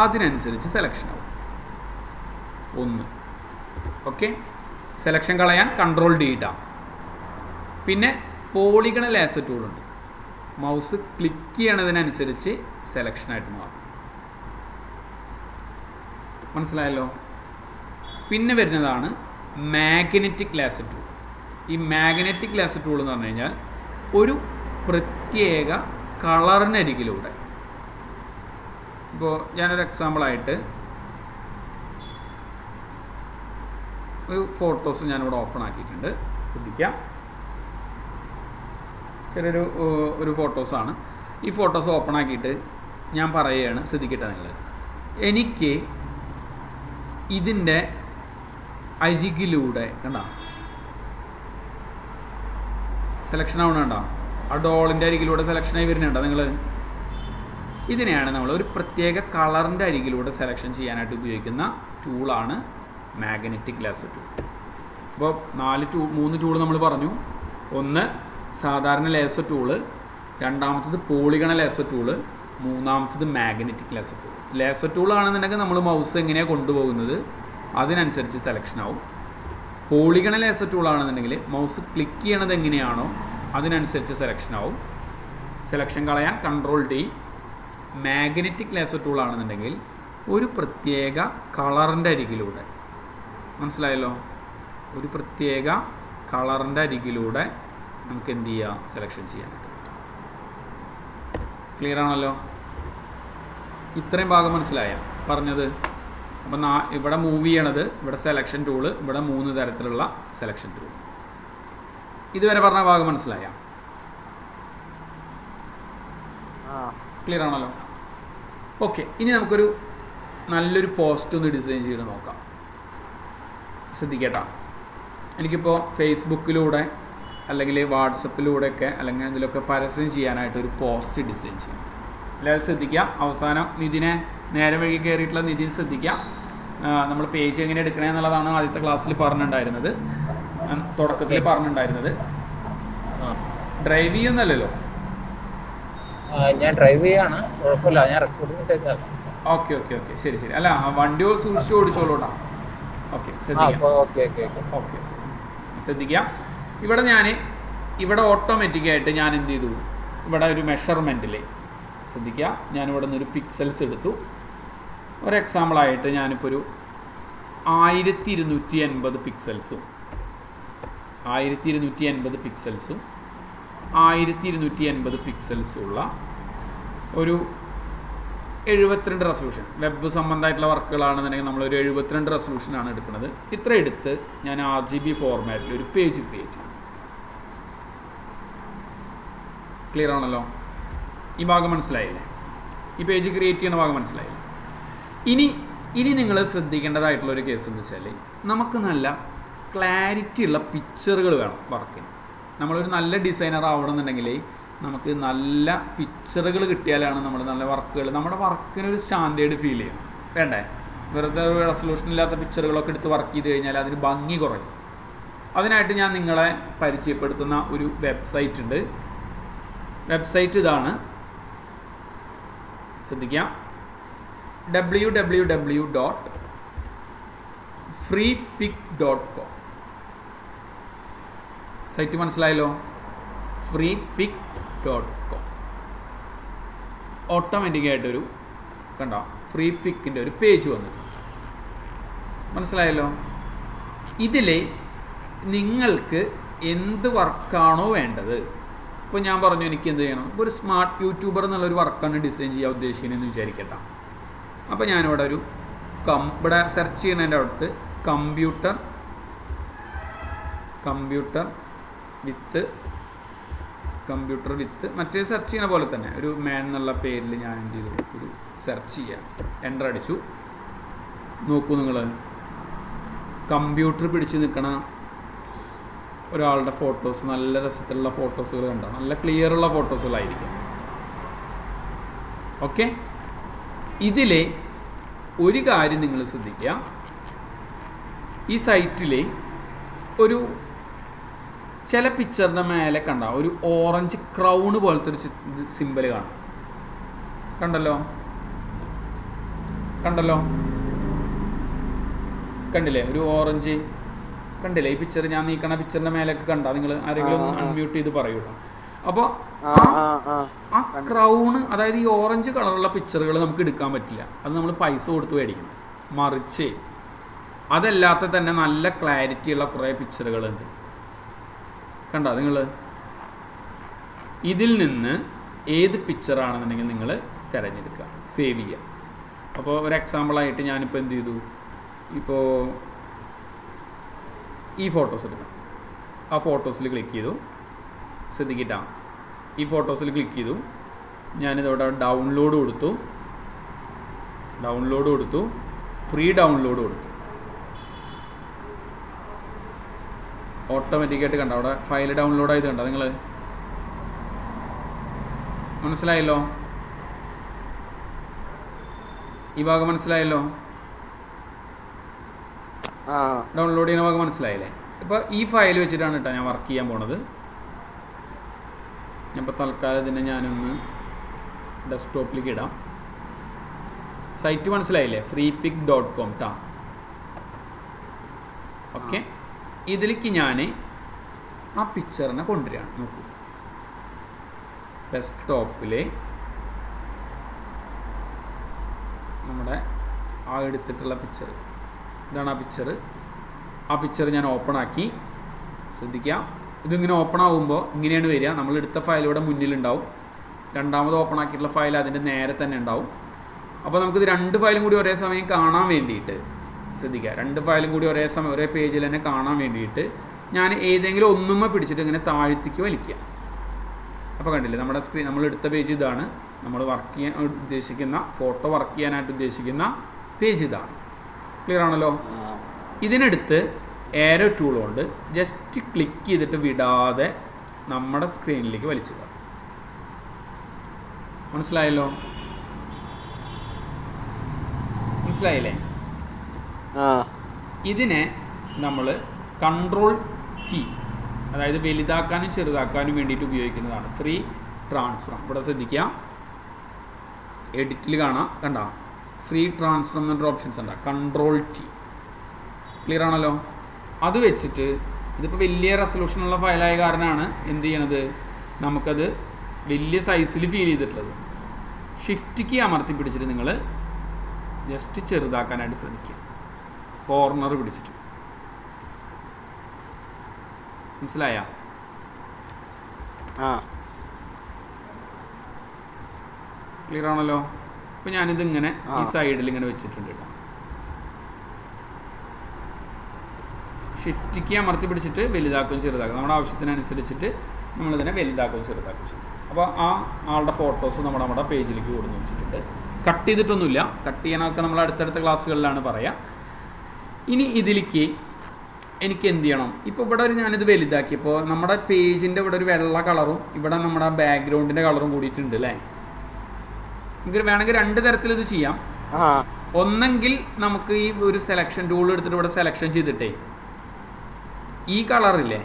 അതിനനുസരിച്ച് സെലക്ഷൻ ആവും. 1 ഓക്കെ. സെലക്ഷൻ കളയാൻ Ctrl D ഇടാം. പിന്നെ പോളിഗണൽ ലാസോ ടൂളുണ്ട്, മൗസ് ക്ലിക്ക് ചെയ്യണതിനനുസരിച്ച് സെലക്ഷനായിട്ട് മാറും. മനസ്സിലായല്ലോ? പിന്നെ വരുന്നതാണ് മാഗ്നറ്റിക് ലാസോ ടൂൾ. ഈ മാഗ്നറ്റിക് ലാസോ ടൂൾ എന്ന് പറഞ്ഞു കഴിഞ്ഞാൽ ഒരു പ്രത്യേക കളറിനരികിലൂടെ, ഇപ്പോൾ ഞാനൊരു എക്സാമ്പിളായിട്ട് ഒരു ഫോട്ടോസ് ഞാനിവിടെ ഓപ്പൺ ആക്കിയിട്ടുണ്ട്. ശ്രദ്ധിക്കാം, ചെറിയൊരു ഫോട്ടോസാണ്. ഈ ഫോട്ടോസ് ഓപ്പൺ ആക്കിയിട്ട് ഞാൻ പറയുകയാണ്, ശ്രദ്ധിക്കട്ടെ നിങ്ങൾ. എനിക്ക് ഇതിൻ്റെ അരികിലൂടെ കണ്ടോ സെലക്ഷൻ ആവണുണ്ടോ? ആ ഡോളിൻ്റെ അരികിലൂടെ സെലക്ഷനായി വരുന്നുണ്ടോ നിങ്ങൾ? ഇതിനെയാണ് നമ്മൾ ഒരു പ്രത്യേക കളറിൻ്റെ അരികിലൂടെ സെലക്ഷൻ ചെയ്യാനായിട്ട് ഉപയോഗിക്കുന്ന ടൂളാണ് മാഗ്നറ്റിക് ലാസോ ടൂൾ. അപ്പോൾ 3 ടൂൾ നമ്മൾ പറഞ്ഞു. ഒന്ന് സാധാരണ ലാസോ ടൂള്, രണ്ടാമത്തത് പോളിഗണൽ ലാസോ ടൂള്, മൂന്നാമത്തത് magnetic lasso tool. Lasso tool ആണെന്നുണ്ടെങ്കിൽ നമ്മൾ മൗസ് എങ്ങനെയാണ് കൊണ്ടുപോകുന്നത് അതിനനുസരിച്ച് സെലക്ഷൻ ആവും. പോളിഗണൽ ലാസോ ടൂൾ ആണെന്നുണ്ടെങ്കിൽ മൗസ് ക്ലിക്ക് ചെയ്യണത് എങ്ങനെയാണോ അതിനനുസരിച്ച് സെലക്ഷൻ ആവും. സെലക്ഷൻ കളയാൻ Ctrl D. Magnetic lasso tool ആണെന്നുണ്ടെങ്കിൽ ഒരു പ്രത്യേക കളറിൻ്റെ അരികിലൂടെ, മനസ്സിലായല്ലോ? ഒരു പ്രത്യേക കളറിൻ്റെ അരികിലൂടെ നമുക്ക് എന്ത് ചെയ്യാം? സെലക്ഷൻ ചെയ്യാനായിട്ട്. ക്ലിയർ ആണല്ലോ? ഇത്രയും ഭാഗം മനസ്സിലായ പറഞ്ഞത്? അപ്പം ഇവിടെ മൂവ് ചെയ്യണത്, ഇവിടെ സെലക്ഷൻ ടൂള്, ഇവിടെ 3 തരത്തിലുള്ള സെലക്ഷൻ ടൂൾ. ഇതുവരെ പറഞ്ഞ ഭാഗം മനസ്സിലായ? ക്ലിയർ ആണല്ലോ? ഓക്കെ. ഇനി നമുക്കൊരു നല്ലൊരു പോസ്റ്റ് ഒന്ന് ഡിസൈൻ ചെയ്ത് നോക്കാം. ശ്രദ്ധിക്കേട്ടാ, എനിക്കിപ്പോൾ ഫേസ്ബുക്കിലൂടെ അല്ലെങ്കിൽ വാട്സപ്പിലൂടെയൊക്കെ അല്ലെങ്കിൽ അതിലൊക്കെ പരസ്യം ചെയ്യാനായിട്ട് ഒരു പോസ്റ്റ് ഡിസൈൻ ചെയ്യണം. എല്ലാവരും ശ്രദ്ധിക്കുക. അവസാനം നിതിനെ നേരെ വഴി കയറിയിട്ടുള്ള നിതിൻ ശ്രദ്ധിക്കുക. നമ്മൾ പേജ് എങ്ങനെ എടുക്കണേ എന്നുള്ളതാണ് ആദ്യത്തെ ക്ലാസ്സിൽ പറഞ്ഞിട്ടുണ്ടായിരുന്നത്, തുടക്കത്തിൽ പറഞ്ഞിട്ടുണ്ടായിരുന്നത്. ഡ്രൈവ് ചെയ്യുന്നല്ലോ? ഞാൻ ഡ്രൈവ് ചെയ്യാണ്, കുഴപ്പമില്ല, ഞാൻ റെക്കോർഡിംഗ്. ഓക്കെ ഓക്കെ ഓക്കെ, ശരി ശരി. അല്ല, വണ്ടി സൂക്ഷിച്ച് ഓടിച്ചോളൂട്ടാ. ഓക്കെ, ശ്രദ്ധിക്കാം. ഓക്കെ, ശ്രദ്ധിക്കാം. ഇവിടെ ഓട്ടോമാറ്റിക്കായിട്ട് ഞാൻ എന്ത് ചെയ്തു, ഇവിടെ ഒരു മെഷർമെൻറ്റിൽ ശ്രദ്ധിക്കുക, ഞാനിവിടെ നിന്നൊരു പിക്സൽസ് എടുത്തു. ഒരു എക്സാമ്പിളായിട്ട് ഞാനിപ്പോൾ ഒരു 1280 പിക്സൽസും 1280 പിക്സൽസും 1280 പിക്സൽസുള്ള ഒരു 72 റെസൊല്യൂഷൻ, വെബ് സംബന്ധമായിട്ടുള്ള വർക്കുകളാണെന്നുണ്ടെങ്കിൽ നമ്മളൊരു 72 റെസൊല്യൂഷനാണ് എടുക്കുന്നത്. ഇത്ര എടുത്ത് ഞാൻ RGB ഫോർമാറ്റിൽ ഒരു പേജ് ക്രിയേറ്റ് ചെയ്യും. ക്ലിയർ ആണല്ലോ? ഈ ഭാഗം മനസ്സിലായില്ലേ? ഈ പേജ് ക്രിയേറ്റ് ചെയ്യുന്ന ഭാഗം മനസ്സിലായില്ലേ? ഇനി നിങ്ങൾ ശ്രദ്ധിക്കേണ്ടതായിട്ടുള്ളൊരു കേസ് എന്ന് വെച്ചാൽ, നമുക്ക് നല്ല ക്ലാരിറ്റി ഉള്ള പിക്ചറുകൾ വേണം വർക്കിന്. നമ്മളൊരു നല്ല ഡിസൈനർ ആവണമെന്നുണ്ടെങ്കിൽ നമുക്ക് നല്ല പിക്ചറുകൾ കിട്ടിയാലാണ് നമ്മൾ നല്ല വർക്കുകൾ, നമ്മുടെ വർക്കിനൊരു സ്റ്റാൻഡേർഡ് ഫീൽ ചെയ്യണം. വേണ്ടേ? വെറുതെ റെസൊല്യൂഷൻ ഇല്ലാത്ത പിക്ചറുകളൊക്കെ എടുത്ത് വർക്ക് ചെയ്ത് കഴിഞ്ഞാൽ അതിന് ഭംഗി കുറയും. അതിനായിട്ട് ഞാൻ നിങ്ങളെ പരിചയപ്പെടുത്തുന്ന ഒരു വെബ്സൈറ്റ് ഉണ്ട്. വെബ്സൈറ്റ് ഇതാണ്, ശ്രദ്ധിക്കാം. www.freepik.com. സൈറ്റ് മനസ്സിലായല്ലോ? freepik.com. ഓട്ടോമാറ്റിക്കായിട്ടൊരു കണ്ടോ ഫ്രീ പിക്കിൻ്റെ ഒരു പേജ് വന്നിട്ടുണ്ട്. മനസ്സിലായല്ലോ? ഇതിൽ നിങ്ങൾക്ക് എന്ത് വർക്കാണോ വേണ്ടത്, ഇപ്പോൾ ഞാൻ പറഞ്ഞു എനിക്ക് എന്ത് ചെയ്യണം, ഇപ്പോൾ ഒരു സ്മാർട്ട് യൂട്യൂബർ എന്നുള്ളൊരു വർക്കാണ് ഡിസൈൻ ചെയ്യാൻ ഉദ്ദേശിക്കുന്നതെന്ന് വിചാരിക്കട്ടെ. അപ്പോൾ ഞാനിവിടെ ഒരു ഇവിടെ സെർച്ച് ചെയ്യുന്നതിൻ്റെ അടുത്ത് കമ്പ്യൂട്ടർ വിത്ത് മറ്റേ സെർച്ച് ചെയ്യുന്ന പോലെ തന്നെ ഒരു മാൻ എന്നുള്ള പേരിൽ ഞാൻ എന്ത് ചെയ്തു, ഒരു സെർച്ച് ചെയ്യാം. എൻ്റർ അടിച്ചു. നോക്കൂ നിങ്ങൾ, കമ്പ്യൂട്ടർ പിടിച്ച് നിൽക്കണ ഒരാളുടെ ഫോട്ടോസ്, നല്ല രസത്തിലുള്ള ഫോട്ടോസുകൾ കണ്ടോ, നല്ല ക്ലിയറുള്ള ഫോട്ടോസുകളായിരിക്കും. ഓക്കെ, ഇതിലെ ഒരു കാര്യം നിങ്ങൾ ശ്രദ്ധിക്കുക, ഈ സൈറ്റിൽ ഒരു ചില പിക്ചറിൻ്റെ മേലെ കണ്ട ഒരു ഓറഞ്ച് ക്രൗണ് പോലത്തെ ഒരു സിമ്പൽ കാണും. കണ്ടല്ലോ കണ്ടില്ലേ? ഒരു ഓറഞ്ച് കണ്ടില്ലേ? ഈ പിക്ചർ ഞാൻ നീക്കണ പിക്ചറിൻ്റെ മേലേക്ക് കണ്ട നിങ്ങൾ ആരെങ്കിലും ഒന്ന് അൺമ്യൂട്ട് ചെയ്ത് പറയൂട്ടോ. അപ്പോൾ ആ ക്രൗണ്, അതായത് ഈ ഓറഞ്ച് കളറുള്ള പിക്ചറുകൾ നമുക്ക് എടുക്കാൻ പറ്റില്ല, അത് നമ്മൾ പൈസ കൊടുത്ത് മേടിക്കണം. മറിച്ച് അതല്ലാത്ത തന്നെ നല്ല ക്ലാരിറ്റിയുള്ള കുറേ പിക്ചറുകളുണ്ട്. കണ്ടോ നിങ്ങൾ? ഇതിൽ നിന്ന് ഏത് പിക്ചറാണെന്നുണ്ടെങ്കിൽ നിങ്ങൾ തിരഞ്ഞെടുക്കുക, സേവ് ചെയ്യുക. അപ്പോൾ ഒരു എക്സാമ്പിളായിട്ട് ഞാനിപ്പോൾ എന്ത് ചെയ്തു, ഇപ്പോൾ ഈ ഫോട്ടോസ് എടുക്കാം. ആ ഫോട്ടോസിൽ ക്ലിക്ക് ചെയ്തു. ശ്രദ്ധിക്കിട്ടാ, ഈ ഫോട്ടോസിൽ ക്ലിക്ക് ചെയ്തു. ഞാനിതവിടെ ഡൗൺലോഡ് കൊടുത്തു, ഫ്രീ ഡൗൺലോഡ് കൊടുത്തു. ഓട്ടോമാറ്റിക്കായിട്ട് കണ്ടോ അവിടെ ഫയൽ ഡൗൺലോഡ് ആയത് കണ്ടോ നിങ്ങൾ? മനസ്സിലായല്ലോ? ഈ ഭാഗം മനസ്സിലായല്ലോ? ഡൗൺലോഡ് ചെയ്യുന്ന ഭാഗം മനസ്സിലായില്ലേ? ഇപ്പോൾ ഈ ഫയൽ വെച്ചിട്ടാണ് കേട്ടോ ഞാൻ വർക്ക് ചെയ്യാൻ പോണത്. ഞാനിപ്പോൾ തൽക്കാലം ഇതിനെ ഞാനൊന്ന് ഡെസ്ക്ടോപ്പിലേക്ക് ഇടാം. സൈറ്റ് മനസ്സിലായില്ലേ? freepik.com ട്ടാ. ഓക്കെ, ഇതിലേക്ക് ഞാൻ ആ പിക്ചറിനെ കൊണ്ടുവരികയാണ്. നോക്കൂ, ഡെസ്ക്ടോപ്പിൽ നമ്മുടെ ആ എടുത്തിട്ടുള്ള പിക്ചർ ഇതാണ്. ആ പിക്ചർ ഞാൻ ഓപ്പൺ ആക്കി. ശ്രദ്ധിക്കുക, ഇതിങ്ങനെ ഓപ്പൺ ആകുമ്പോൾ ഇങ്ങനെയാണ് വരിക. നമ്മളെടുത്ത ഫയൽ ഇവിടെ മുന്നിലുണ്ടാവും, രണ്ടാമത് ഓപ്പൺ ആക്കിയിട്ടുള്ള ഫയൽ അതിൻ്റെ നേരെ തന്നെ ഉണ്ടാവും. അപ്പോൾ നമുക്കിത് രണ്ട് ഫയലും കൂടി ഒരേ സമയം കാണാൻ വേണ്ടിയിട്ട് ശ്രദ്ധിക്കുക, രണ്ട് ഫയലും കൂടി ഒരേ സമയം ഒരേ പേജിൽ തന്നെ കാണാൻ വേണ്ടിയിട്ട് ഞാൻ ഏതെങ്കിലും ഒന്നുമ്മ പിടിച്ചിട്ട് ഇങ്ങനെ താഴ്ത്തിക്ക് വലിക്കുക. അപ്പോൾ കണ്ടില്ലേ, നമ്മുടെ സ്ക്രീൻ നമ്മളെടുത്ത പേജ് ഇതാണ്. നമ്മൾ വർക്ക് ചെയ്യാൻ ഉദ്ദേശിക്കുന്ന ഫോട്ടോ വർക്ക് ചെയ്യാനായിട്ട് ഉദ്ദേശിക്കുന്ന പേജ് ഇതാണ്. ക്ലിയർ ആണല്ലോ? ഇതിനെടുത്ത് ഏരോ ടൂൾ കൊണ്ട് ജസ്റ്റ് ക്ലിക്ക് ചെയ്തിട്ട് വിടാതെ നമ്മുടെ സ്ക്രീനിലേക്ക് വലിച്ചിടുക. മനസ്സിലായില്ലേ? ഇതിനെ നമ്മൾ കൺട്രോൾ കീ, അതായത് വലുതാക്കാനും ചെറുതാക്കാനും വേണ്ടിയിട്ട് ഉപയോഗിക്കുന്നതാണ് ഫ്രീ ട്രാൻസ്ഫോം. ഇവിടെ ശ്രദ്ധിക്കുക, എഡിറ്റിൽ കണ്ടോ ഫ്രീ ട്രാൻസ്ഫോം എന്നൊരു ഓപ്ഷൻസ് ഉണ്ട്, കൺട്രോൾ കീ. ക്ലിയർ ആണല്ലോ? അത് വെച്ചിട്ട് ഇതിപ്പോൾ വലിയ റെസൊല്യൂഷനുള്ള ഫയലായ കാരണമാണ് എന്ത് ചെയ്യണത്, നമുക്കത് വലിയ സൈസിൽ ഫീൽ ചെയ്തിട്ടുള്ളത്. ഷിഫ്റ്റ് കീ അമർത്തി പിടിച്ചിട്ട് നിങ്ങൾ ജസ്റ്റ് ചെറുതാക്കാനായിട്ട് ശ്രമിക്കുക, കോർണർ പിടിച്ചിട്ട്. മനസ്സിലായ? ക്ലിയർ ആണല്ലോ? അപ്പോൾ ഞാനിതിങ്ങനെ ഈ സൈഡിൽ ഇങ്ങനെ വെച്ചിട്ടുണ്ട് കേട്ടോ. ഷിഫ്റ്റ് കീ അമർത്തി പിടിച്ചിട്ട് വലുതാക്കും ചെറുതാക്കും, നമ്മുടെ ആവശ്യത്തിനനുസരിച്ചിട്ട് നമ്മളിതിനെ വലുതാക്കും ചെറുതാക്കും ചെയ്യും. അപ്പോൾ ആ ആളുടെ ഫോട്ടോസ് നമ്മുടെ പേജിലേക്ക് കൊടുന്ന് വെച്ചിട്ടുണ്ട്. കട്ട് ചെയ്തിട്ടൊന്നുമില്ല, കട്ട് ചെയ്യാനൊക്കെ നമ്മൾ അടുത്തടുത്ത ക്ലാസ്സുകളിലാണ് പറയുക. ഇനി ഇതിലേക്ക് എനിക്ക് എന്ത് ചെയ്യണം? ഇപ്പോൾ ഇവിടെ ഒരു ഞാനിത് വലുതാക്കിയപ്പോൾ നമ്മുടെ പേജിൻ്റെ ഇവിടെ ഒരു വെള്ള കളറും ഇവിടെ നമ്മുടെ ബാക്ക്ഗ്രൗണ്ടിൻ്റെ കളറും കൂടിയിട്ടുണ്ട് അല്ലേ? നമുക്ക് വേണമെങ്കിൽ 2 തരത്തിൽ ഇത് ചെയ്യാം. ഒന്നെങ്കിൽ നമുക്ക് ഈ ഒരു സെലക്ഷൻ ടൂൾ എടുത്തിട്ട് ഇവിടെ സെലക്ഷൻ ചെയ്തിട്ടേ ഈ കളറില്ലേ,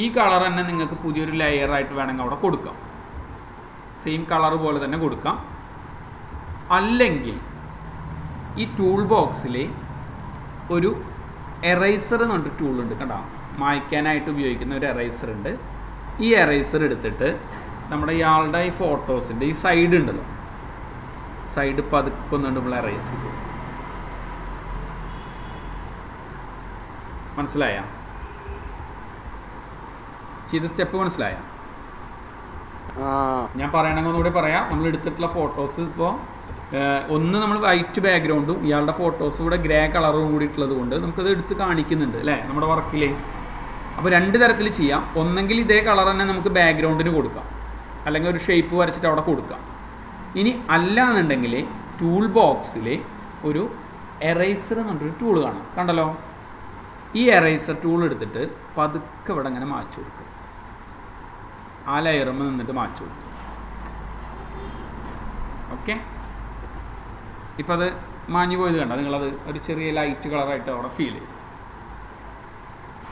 ഈ കളർ തന്നെ നിങ്ങൾക്ക് പുതിയൊരു ലെയറായിട്ട് വേണമെങ്കിൽ അവിടെ കൊടുക്കാം. സെയിം കളർ പോലെ തന്നെ കൊടുക്കാം. അല്ലെങ്കിൽ ഈ ടൂൾ ബോക്സിൽ ഒരു എറൈസർ എന്ന് പറഞ്ഞിട്ട് ടൂളുണ്ട് കണ്ടോ, മായ്ക്കാനായിട്ട് ഉപയോഗിക്കുന്ന ഒരു എറൈസർ ഉണ്ട്. ഈ എറൈസർ എടുത്തിട്ട് നമ്മുടെ ഇയാളുടെ ഈ ഫോട്ടോസിൻ്റെ ഈ സൈഡ് ഉണ്ടല്ലോ, സൈഡ് പതുക്കെ ഒന്നുകൊണ്ട് നമ്മൾ എറൈസ് ചെയ്തു. മനസ്സിലായ? ചെയ്ത സ്റ്റെപ്പ് മനസ്സിലായ? ഞാൻ പറയണമെങ്കിൽ ഒന്നുകൂടി പറയാം. നമ്മൾ എടുത്തിട്ടുള്ള ഫോട്ടോസ് ഇപ്പോൾ ഒന്ന് നമ്മൾ വൈറ്റ് ബാക്ക്ഗ്രൗണ്ടും ഇയാളുടെ ഫോട്ടോസും കൂടെ ഗ്രേ കളറും കൂടിയിട്ടുള്ളത് കൊണ്ട് നമുക്കത് എടുത്ത് കാണിക്കുന്നുണ്ട് അല്ലേ നമ്മുടെ വർക്കിൽ. അപ്പോൾ 2 തരത്തിൽ ചെയ്യാം. ഒന്നെങ്കിൽ ഇതേ കളർ തന്നെ നമുക്ക് ബാക്ക്ഗ്രൗണ്ടിന് കൊടുക്കാം, അല്ലെങ്കിൽ ഒരു ഷേപ്പ് വരച്ചിട്ട് അവിടെ കൊടുക്കാം. ഇനി അല്ല എന്നുണ്ടെങ്കിൽ ടൂൾ ബോക്സിൽ ഒരു എറൈസർ എന്ന് പറഞ്ഞൊരു ടൂൾ കാണാം, കണ്ടല്ലോ. ഈ എറൈസർ ടൂൾ എടുത്തിട്ട് പതുക്കെ ഇവിടെ ഇങ്ങനെ മാറ്റി കൊടുക്കും. ആ ലെയറുമ്പോൾ നിന്നിട്ട് മാറ്റി കൊടുക്കും. ഓക്കെ, ഇപ്പം അത് മാഞ്ഞു പോയത് കണ്ട നിങ്ങളത് ഒരു ചെറിയ ലൈറ്റ് കളറായിട്ട് അവിടെ ഫീൽ ചെയ്തു.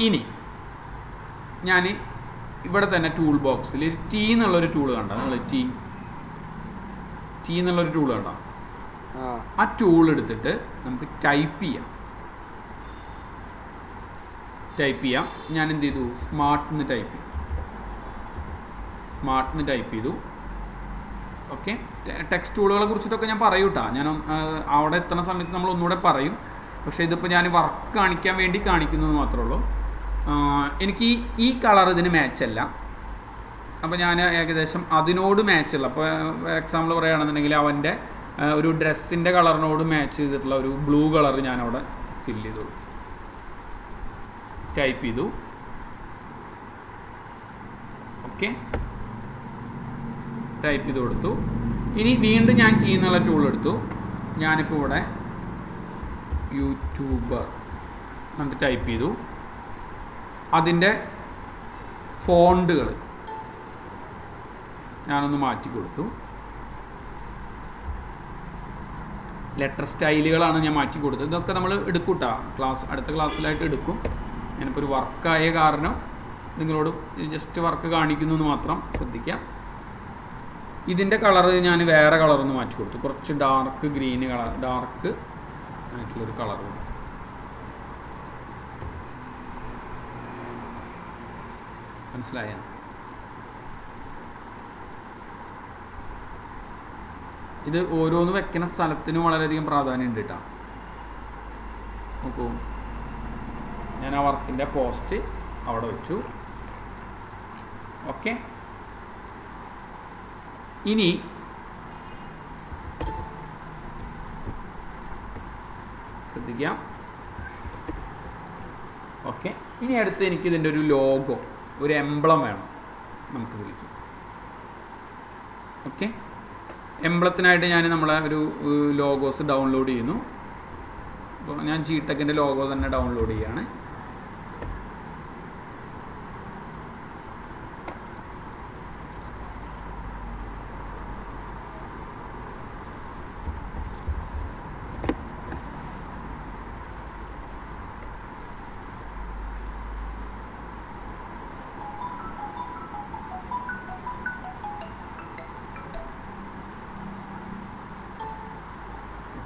ഇനി ഞാൻ ഇവിടെ തന്നെ ടൂൾ ബോക്സിൽ ഒരു ടി എന്നുള്ളൊരു ടൂൾ കണ്ട, നിങ്ങൾ ടി എന്നുള്ളൊരു ടൂൾ കണ്ട, ആ ടൂൾ എടുത്തിട്ട് നമുക്ക് ടൈപ്പ് ചെയ്യാം. ഞാൻ എന്ത് ചെയ്തു? സ്മാർട്ട്ന്ന് ടൈപ്പ് ചെയ്തു. ഓക്കെ, ടെക്സ്റ്റ് ടൂളുകളെ കുറിച്ചിട്ടൊക്കെ ഞാൻ പറയും കേട്ടോ. ഞാൻ അവിടെ എത്തുന്ന സമയത്ത് നമ്മൾ ഒന്നുകൂടെ പറയും. പക്ഷേ ഇതിപ്പോൾ ഞാൻ വർക്ക് കാണിക്കാൻ വേണ്ടി കാണിക്കുന്നത് മാത്രമേ ഉള്ളൂ. എനിക്ക് ഈ കളർ ഇതിന് മാച്ചല്ല. അപ്പോൾ ഞാൻ ഏകദേശം അതിനോട് മാച്ചുള്ള, അപ്പോൾ എക്സാമ്പിൾ പറയുകയാണെന്നുണ്ടെങ്കിൽ അവൻ്റെ ഒരു ഡ്രസ്സിൻ്റെ കളറിനോട് മാച്ച് ചെയ്തിട്ടുള്ള ഒരു ബ്ലൂ കളർ ഞാനവിടെ ഫില്ല് ചെയ്തു കൊടുത്തു, ടൈപ്പ് ചെയ്തു. ഓക്കെ, ടൈപ്പ് ചെയ്ത് കൊടുത്തു. ഇനി വീണ്ടും ഞാൻ ടി എന്നുള്ള ടൂൾ എടുത്തു. ഞാനിപ്പോൾ ഇവിടെ യൂട്യൂബർ എന്നിട്ട് ടൈപ്പ് ചെയ്തു. അതിൻ്റെ ഫോണ്ടുകൾ ഞാനൊന്ന് മാറ്റി കൊടുത്തു. ലെറ്റർ സ്റ്റൈലുകളാണ് ഞാൻ മാറ്റി കൊടുത്തത്. ഇതൊക്കെ നമ്മൾ എടുക്കും കേട്ടോ, അടുത്ത ക്ലാസ്സിലായിട്ട് എടുക്കും. ഞാനിപ്പോൾ ഒരു വർക്കായ കാരണം നിങ്ങളോട് ജസ്റ്റ് വർക്ക് കാണിക്കുന്നു എന്ന് മാത്രം ശ്രദ്ധിക്കാം. ഇതിൻ്റെ കളറ് ഞാൻ വേറെ കളറൊന്ന് മാറ്റി കൊടുത്തു. കുറച്ച് ഡാർക്ക് ഗ്രീൻ കളർ, ഡാർക്ക് ആയിട്ടുള്ളൊരു കളർ കൊടുത്തു. മനസ്സിലായ? ഇത് ഓരോന്ന് വെക്കുന്ന സ്ഥലത്തിനും വളരെയധികം പ്രാധാന്യം ഉണ്ട് കേട്ടോ. നോക്കൂ, ഞാൻ ആ വർക്കിൻ്റെ പോസ്റ്റ് അവിടെ വെച്ചു. ഓക്കെ, ഇനി ശ്രദ്ധിക്കാം. ഓക്കെ, ഇനി അടുത്ത് എനിക്ക് ഇതിൻ്റെ ഒരു ലോഗോ, ഒരു എംബ്ലം വേണം നമുക്ക് വിളിക്കും. ഓക്കെ, എംബ്ലത്തിനായിട്ട് ഞാൻ നമ്മളെ ഒരു ലോഗോസ് ഡൗൺലോഡ് ചെയ്യുന്നു. അപ്പോൾ ഞാൻ ജിടെക്കിൻ്റെ ലോഗോ തന്നെ ഡൗൺലോഡ് ചെയ്യുകയാണ്.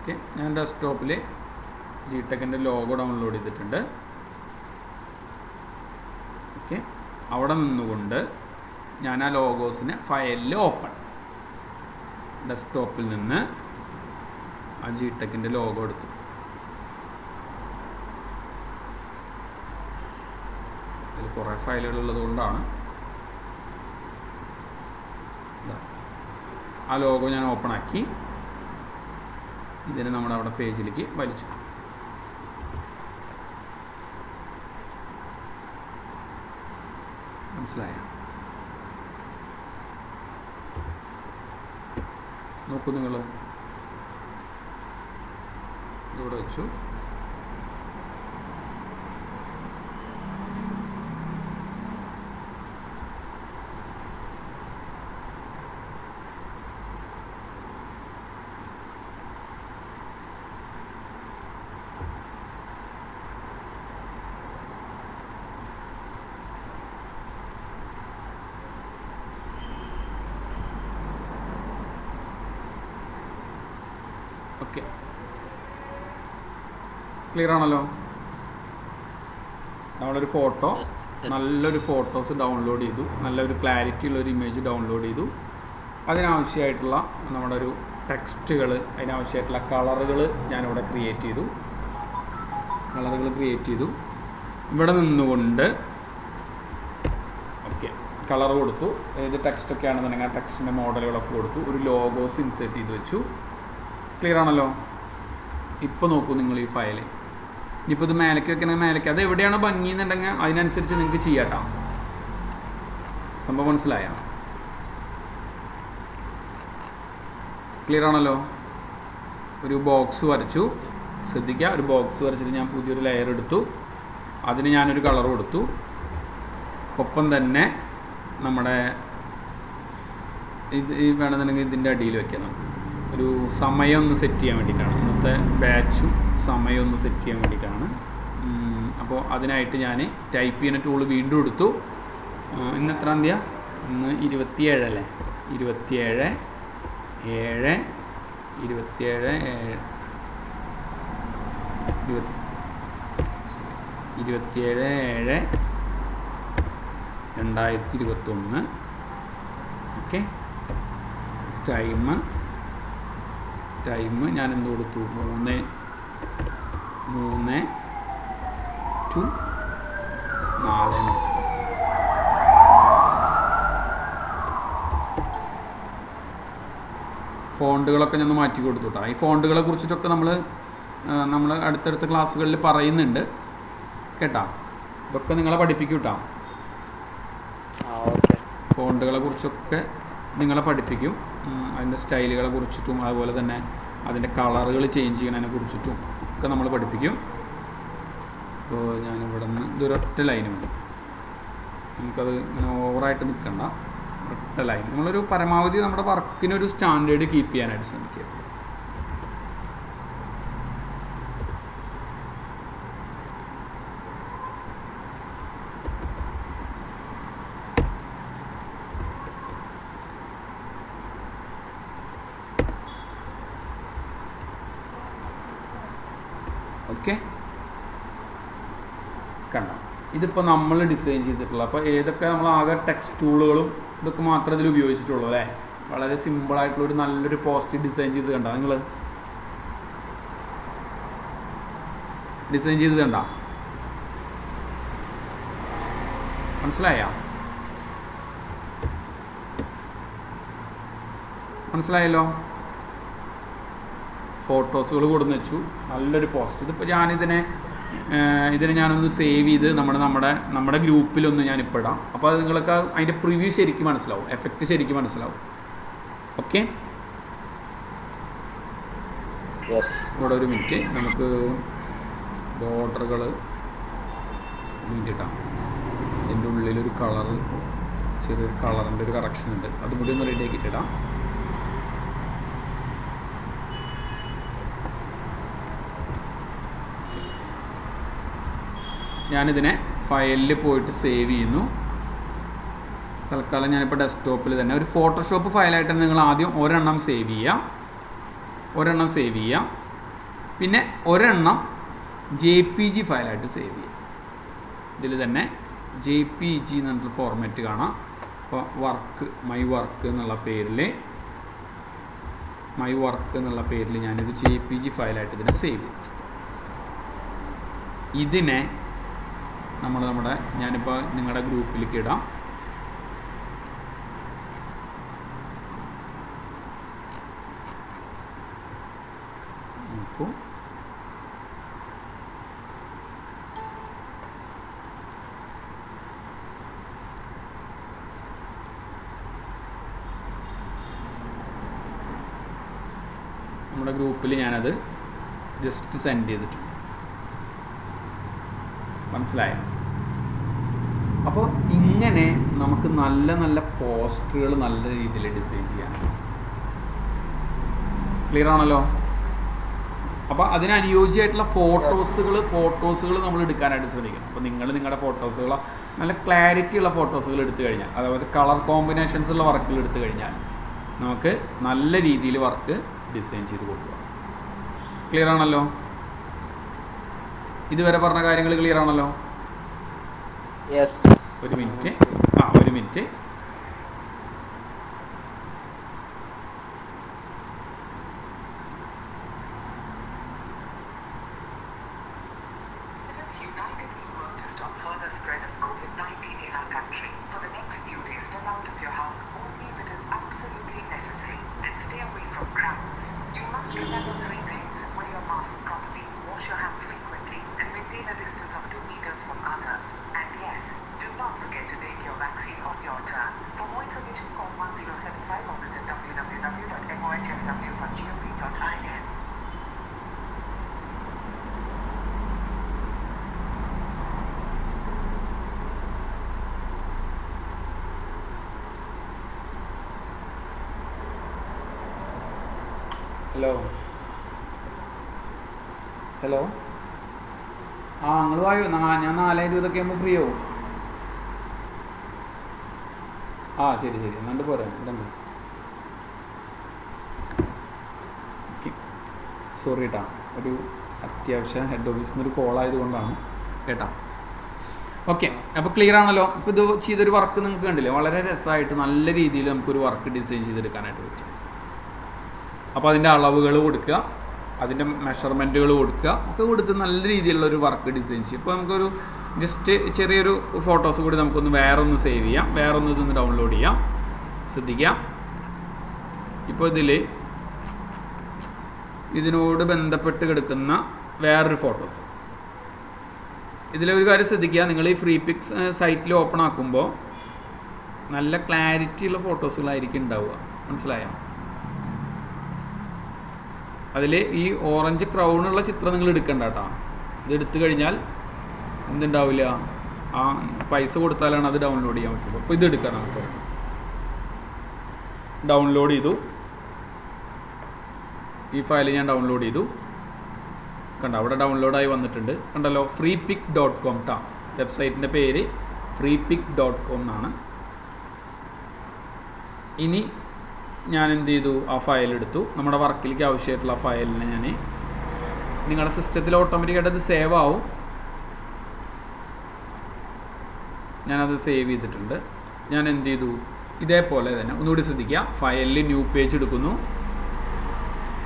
ഓക്കെ, ഞാൻ ഡെസ്ക്ടോപ്പിൽ ജിടെക്കിൻ്റെ ലോഗോ ഡൗൺലോഡ് ചെയ്തിട്ടുണ്ട്. ഓക്കെ, അവിടെ നിന്നുകൊണ്ട് ഞാൻ ആ ലോഗോസിനെ ഫയലിൽ ഓപ്പൺ, ഡെസ്ക്ടോപ്പിൽ നിന്ന് ആ ജിടെക്കിൻ്റെ ലോഗോ എടുത്തു. അതിൽ കുറേ ഫയലുകൾ ഉള്ളത് കൊണ്ടാണ് ആ ലോഗോ ഞാൻ ഓപ്പൺ ആക്കി. ഇതിനെ നമ്മുടെ അവിടെ പേജിലേക്ക് വലിച്ചു. മനസ്സിലായ? നോക്കൂ, നിങ്ങൾ ഇതിവിടെ വെച്ചു. ഓക്കെ, ക്ലിയർ ആണല്ലോ. നമ്മളൊരു ഫോട്ടോ, നല്ലൊരു ഫോട്ടോസ് ഡൗൺലോഡ് ചെയ്തു, നല്ലൊരു ക്ലാരിറ്റി ഉള്ളൊരു ഇമേജ് ഡൗൺലോഡ് ചെയ്തു. അതിനാവശ്യമായിട്ടുള്ള നമ്മുടെ ഒരു ടെക്സ്റ്റുകൾ, അതിനാവശ്യമായിട്ടുള്ള കളറുകൾ ഞാനിവിടെ ക്രിയേറ്റ് ചെയ്തു. ഇവിടെ നിന്നുകൊണ്ട് ഓക്കെ കളർ കൊടുത്തു. ഏത് ടെക്സ്റ്റൊക്കെ ആണെന്നുണ്ടെങ്കിൽ ആ ടെക്സ്റ്റിൻ്റെ മോഡലുകളൊക്കെ കൊടുത്തു. ഒരു ലോഗോസ് ഇൻസേർട്ട് ചെയ്ത് വെച്ചു. ക്ലിയർ ആണല്ലോ. ഇപ്പോൾ നോക്കൂ നിങ്ങൾ ഈ ഫയൽ. ഇനിയിപ്പോൾ ഇത് മേലേക്ക് വെക്കണമെങ്കിൽ മേലേക്ക്, അത് എവിടെയാണ് ഭംഗി എന്നുണ്ടെങ്കിൽ അതിനനുസരിച്ച് നിങ്ങൾക്ക് ചെയ്യാട്ടോ. സംഭവം മനസ്സിലായ? ക്ലിയർ ആണല്ലോ. ഒരു ബോക്സ് വരച്ചു. ശ്രദ്ധിക്കുക, ഒരു ബോക്സ് വരച്ചിട്ട് ഞാൻ പുതിയൊരു ലെയർ എടുത്തു. അതിന് ഞാനൊരു കളർ കൊടുത്തു. ഒപ്പം തന്നെ നമ്മുടെ ഇത് വേണമെന്നുണ്ടെങ്കിൽ ഇതിൻ്റെ അടിയിൽ വെക്കണം. ഒരു സമയം ഒന്ന് സെറ്റ് ചെയ്യാൻ വേണ്ടിയിട്ടാണ്, ഇന്നത്തെ ബാച്ചും സമയം ഒന്ന് സെറ്റ് ചെയ്യാൻ വേണ്ടിയിട്ടാണ്. അപ്പോൾ അതിനായിട്ട് ഞാൻ ടൈപ്പ് ചെയ്യുന്ന ടൂൾ വീണ്ടും എടുത്തു. ഇന്ന് എത്രാം തീയതി? ഇന്ന് 27 അല്ലേ? 27/7/2021. ഓക്കെ, ടൈം ഞാൻ എന്ത് കൊടുത്തു? 3:4. ഫോണ്ടുകളൊക്കെ ഞാൻ മാറ്റി കൊടുത്തു കേട്ടോ. ഈ ഫോണ്ടുകളെ കുറിച്ചിട്ടൊക്കെ നമ്മൾ അടുത്തടുത്ത ക്ലാസ്സുകളിൽ പറയുന്നുണ്ട് കേട്ടോ. ഇതൊക്കെ നിങ്ങളെ പഠിപ്പിക്കും കേട്ടോ. ഫോണ്ടുകളെ കുറിച്ചൊക്കെ നിങ്ങളെ പഠിപ്പിക്കും. അതിൻ്റെ സ്റ്റൈലുകളെ കുറിച്ചിട്ടും അതുപോലെ തന്നെ അതിൻ്റെ കളറുകൾ ചേഞ്ച് ചെയ്യുന്നതിനെ കുറിച്ചിട്ടും ഒക്കെ നമ്മൾ പഠിപ്പിക്കും. അപ്പോൾ ഞാനിവിടെ നിന്ന് ഇതൊരൊറ്റ ലൈന് മതി, നമുക്കത് ഇങ്ങനെ ഓവറായിട്ട് നിൽക്കണ്ട. ഒറ്റ ലൈൻ. നമ്മളൊരു പരമാവധി നമ്മുടെ വർക്കിനൊരു സ്റ്റാൻഡേർഡ് കീപ്പ് ചെയ്യാനായിട്ട് ശ്രമിക്കുക. ഓക്കെ, കണ്ട ഇതിപ്പോൾ നമ്മൾ ഡിസൈൻ ചെയ്തിട്ടുള്ള, അപ്പോൾ ഏതൊക്കെ നമ്മൾ ആകെ ടെക്സ്റ്റ് ടൂളുകളും ഇതൊക്കെ മാത്രമേ ഇതിൽ ഉപയോഗിച്ചിട്ടുള്ളൂ അല്ലേ. വളരെ സിമ്പിളായിട്ടുള്ളൊരു നല്ലൊരു പോസ്റ്റ് ഡിസൈൻ ചെയ്ത് കണ്ട, നിങ്ങൾ ഡിസൈൻ ചെയ്ത് കണ്ട, മനസ്സിലായല്ലോ. ഫോട്ടോസുകൾ കൊടുന്ന് വെച്ചു, നല്ലൊരു പോസ്റ്റ്. ഇതിപ്പോൾ ഇതിനെ ഞാനൊന്ന് സേവ് ചെയ്ത് നമ്മുടെ ഗ്രൂപ്പിലൊന്ന് ഞാനിപ്പോൾ ഇടാം. അപ്പോൾ അത് നിങ്ങൾക്ക് അതിൻ്റെ പ്രിവ്യൂ ശരിക്കും മനസ്സിലാവും, എഫക്റ്റ് ശരിക്കും മനസ്സിലാവും. ഓക്കെ, ഇവിടെ ഒരു മിനിറ്റ് നമുക്ക് ബോർഡറുകൾ ഇട്ടാം. ഇതിൻ്റെ ഉള്ളിലൊരു കളറ്, ചെറിയൊരു കളറിൻ്റെ ഒരു കറക്ഷൻ ഉണ്ട്, അതും കൂടി ഒന്ന് റെഡി ആക്കിയിട്ടിടാം. ഞാനിതിനെ ഫയലിൽ പോയിട്ട് സേവ് ചെയ്യുന്നു. തൽക്കാലം ഞാനിപ്പോൾ ഡെസ്ക്ടോപ്പിൽ തന്നെ ഒരു ഫോട്ടോഷോപ്പ് ഫയലായിട്ട് നിങ്ങൾ ആദ്യം ഒരെണ്ണം സേവ് ചെയ്യുക, പിന്നെ ഒരെണ്ണം JPG ഫയലായിട്ട് സേവ് ചെയ്യുക. ഇതിൽ തന്നെ JPG എന്നുള്ള ഫോർമാറ്റ് കാണാം. അപ്പോൾ മൈ വർക്ക് എന്നുള്ള പേരിൽ ഞാനൊരു JPG ഫയലായിട്ട് ഇതിനെ സേവ് ചെയ്തു. ഇതിനെ ഞാനിപ്പോൾ നിങ്ങളുടെ ഗ്രൂപ്പിലേക്ക് ഇടാം. നോക്കൂ, നമ്മുടെ ഗ്രൂപ്പിൽ ഞാനത് ജസ്റ്റ് സെൻഡ് ചെയ്തിട്ടുണ്ട്. മനസ്സിലായോ? അപ്പോൾ ഇങ്ങനെ നമുക്ക് നല്ല നല്ല പോസ്റ്ററുകൾ നല്ല രീതിയിൽ ഡിസൈൻ ചെയ്യാനാണ്. ക്ലിയർ ആണല്ലോ. അപ്പോൾ അതിനനുയോജ്യമായിട്ടുള്ള ഫോട്ടോസുകൾ നമ്മൾ എടുക്കാനായിട്ട് ശ്രമിക്കണം. അപ്പോൾ നിങ്ങളുടെ ഫോട്ടോസുകൾ നല്ല ക്ലാരിറ്റി ഉള്ള ഫോട്ടോസുകൾ എടുത്തു കഴിഞ്ഞാൽ, അതായത് കളർ കോമ്പിനേഷൻസ് ഉള്ള വർക്കുകൾ എടുത്തു കഴിഞ്ഞാൽ നമുക്ക് നല്ല രീതിയിൽ വർക്ക് ഡിസൈൻ ചെയ്ത് കൊടുക്കുക. ക്ലിയർ ആണല്ലോ? ഇതുവരെ പറഞ്ഞ കാര്യങ്ങൾ ക്ലിയർ ആണല്ലോ? ഒരു മിനിറ്റ്. ഒരു മിനിറ്റ്. ഹലോ. നിങ്ങൾ വായോ. ഞാൻ 4:20 ആകുമ്പോൾ ഫ്രീ ആവും. ശരി എന്നാണ്ട് പോരാ. ഇതുണ്ട്. ഓക്കെ, സോറി കേട്ടാ, ഒരു അത്യാവശ്യം ഹെഡ് ഓഫീസിൽ നിന്നൊരു കോൾ ആയതുകൊണ്ടാണ് കേട്ടാ. ഓക്കെ, അപ്പോൾ ക്ലിയർ ആണല്ലോ? ഇപ്പോൾ ഇത് ചെയ്തൊരു വർക്ക് നിങ്ങൾക്ക് കണ്ടില്ലേ, വളരെ രസമായിട്ട് നല്ല രീതിയിൽ നമുക്കൊരു വർക്ക് ഡിസൈൻ ചെയ്തെടുക്കാനായിട്ട് പറ്റും. അപ്പോൾ അതിൻ്റെ അളവുകൾ കൊടുക്കുക, അതിൻ്റെ മെഷർമെൻറ്റുകൾ കൊടുക്കുക, ഒക്കെ കൊടുത്ത് നല്ല രീതിയിലുള്ളൊരു വർക്ക് ഡിസൈൻ ചെയ്യും. ഇപ്പോൾ നമുക്കൊരു ജസ്റ്റ് ചെറിയൊരു ഫോട്ടോസ് കൂടി നമുക്കൊന്ന് വേറൊന്ന് സേവ് ചെയ്യാം, വേറൊന്ന് ഇതൊന്ന് ഡൗൺലോഡ് ചെയ്യാം. ശ്രദ്ധിക്കാം, ഇപ്പോൾ ഇതിനോട് ബന്ധപ്പെട്ട് കിടക്കുന്ന വേറൊരു ഫോട്ടോസ്. ഇതിലൊരു കാര്യം ശ്രദ്ധിക്കുക, നിങ്ങൾ ഈ ഫ്രീ പിക്സ് സൈറ്റിൽ ഓപ്പൺ ആക്കുമ്പോൾ നല്ല ക്ലാരിറ്റി ഉള്ള ഫോട്ടോസുകളായിരിക്കും ഉണ്ടാവുക. മനസ്സിലായോ? അതിൽ ഈ ഓറഞ്ച് ക്രൗണുള്ള ചിത്രം നിങ്ങൾ എടുക്കണ്ട കേട്ടോ. ഇത് എടുത്തു കഴിഞ്ഞാൽ എന്തുണ്ടാവില്ല, പൈസ കൊടുത്താലാണ് അത് ഡൗൺലോഡ് ചെയ്യാൻ പറ്റുള്ളൂ. അപ്പോൾ ഇത് എടുക്കാം നമുക്ക്. ഡൗൺലോഡ് ചെയ്തു, ഈ ഫയൽ ഞാൻ ഡൗൺലോഡ് ചെയ്തു. കണ്ടോ, അവിടെ ഡൗൺലോഡായി വന്നിട്ടുണ്ട്. കണ്ടല്ലോ, freepik.com ട്ടാ വെബ്സൈറ്റിൻ്റെ പേര്. freepik.com എന്നാണ്. ഇനി ഞാൻ എന്ത് ചെയ്തു, ആ ഫയൽ എടുത്തു. നമ്മുടെ വർക്കിലേക്ക് ആവശ്യമായിട്ടുള്ള ഫയലിനെ ഞാൻ നിങ്ങളുടെ സിസ്റ്റത്തിൽ ഓട്ടോമാറ്റിക്കായിട്ട് അത് സേവ് ആവും. ഞാനത് സേവ് ചെയ്തിട്ടുണ്ട്. ഞാൻ എന്ത് ചെയ്തു, ഇതേപോലെ തന്നെ ഒന്നുകൂടി ശ്രദ്ധിക്കുക. ഫയലിൽ ന്യൂ പേജ് എടുക്കുന്നു.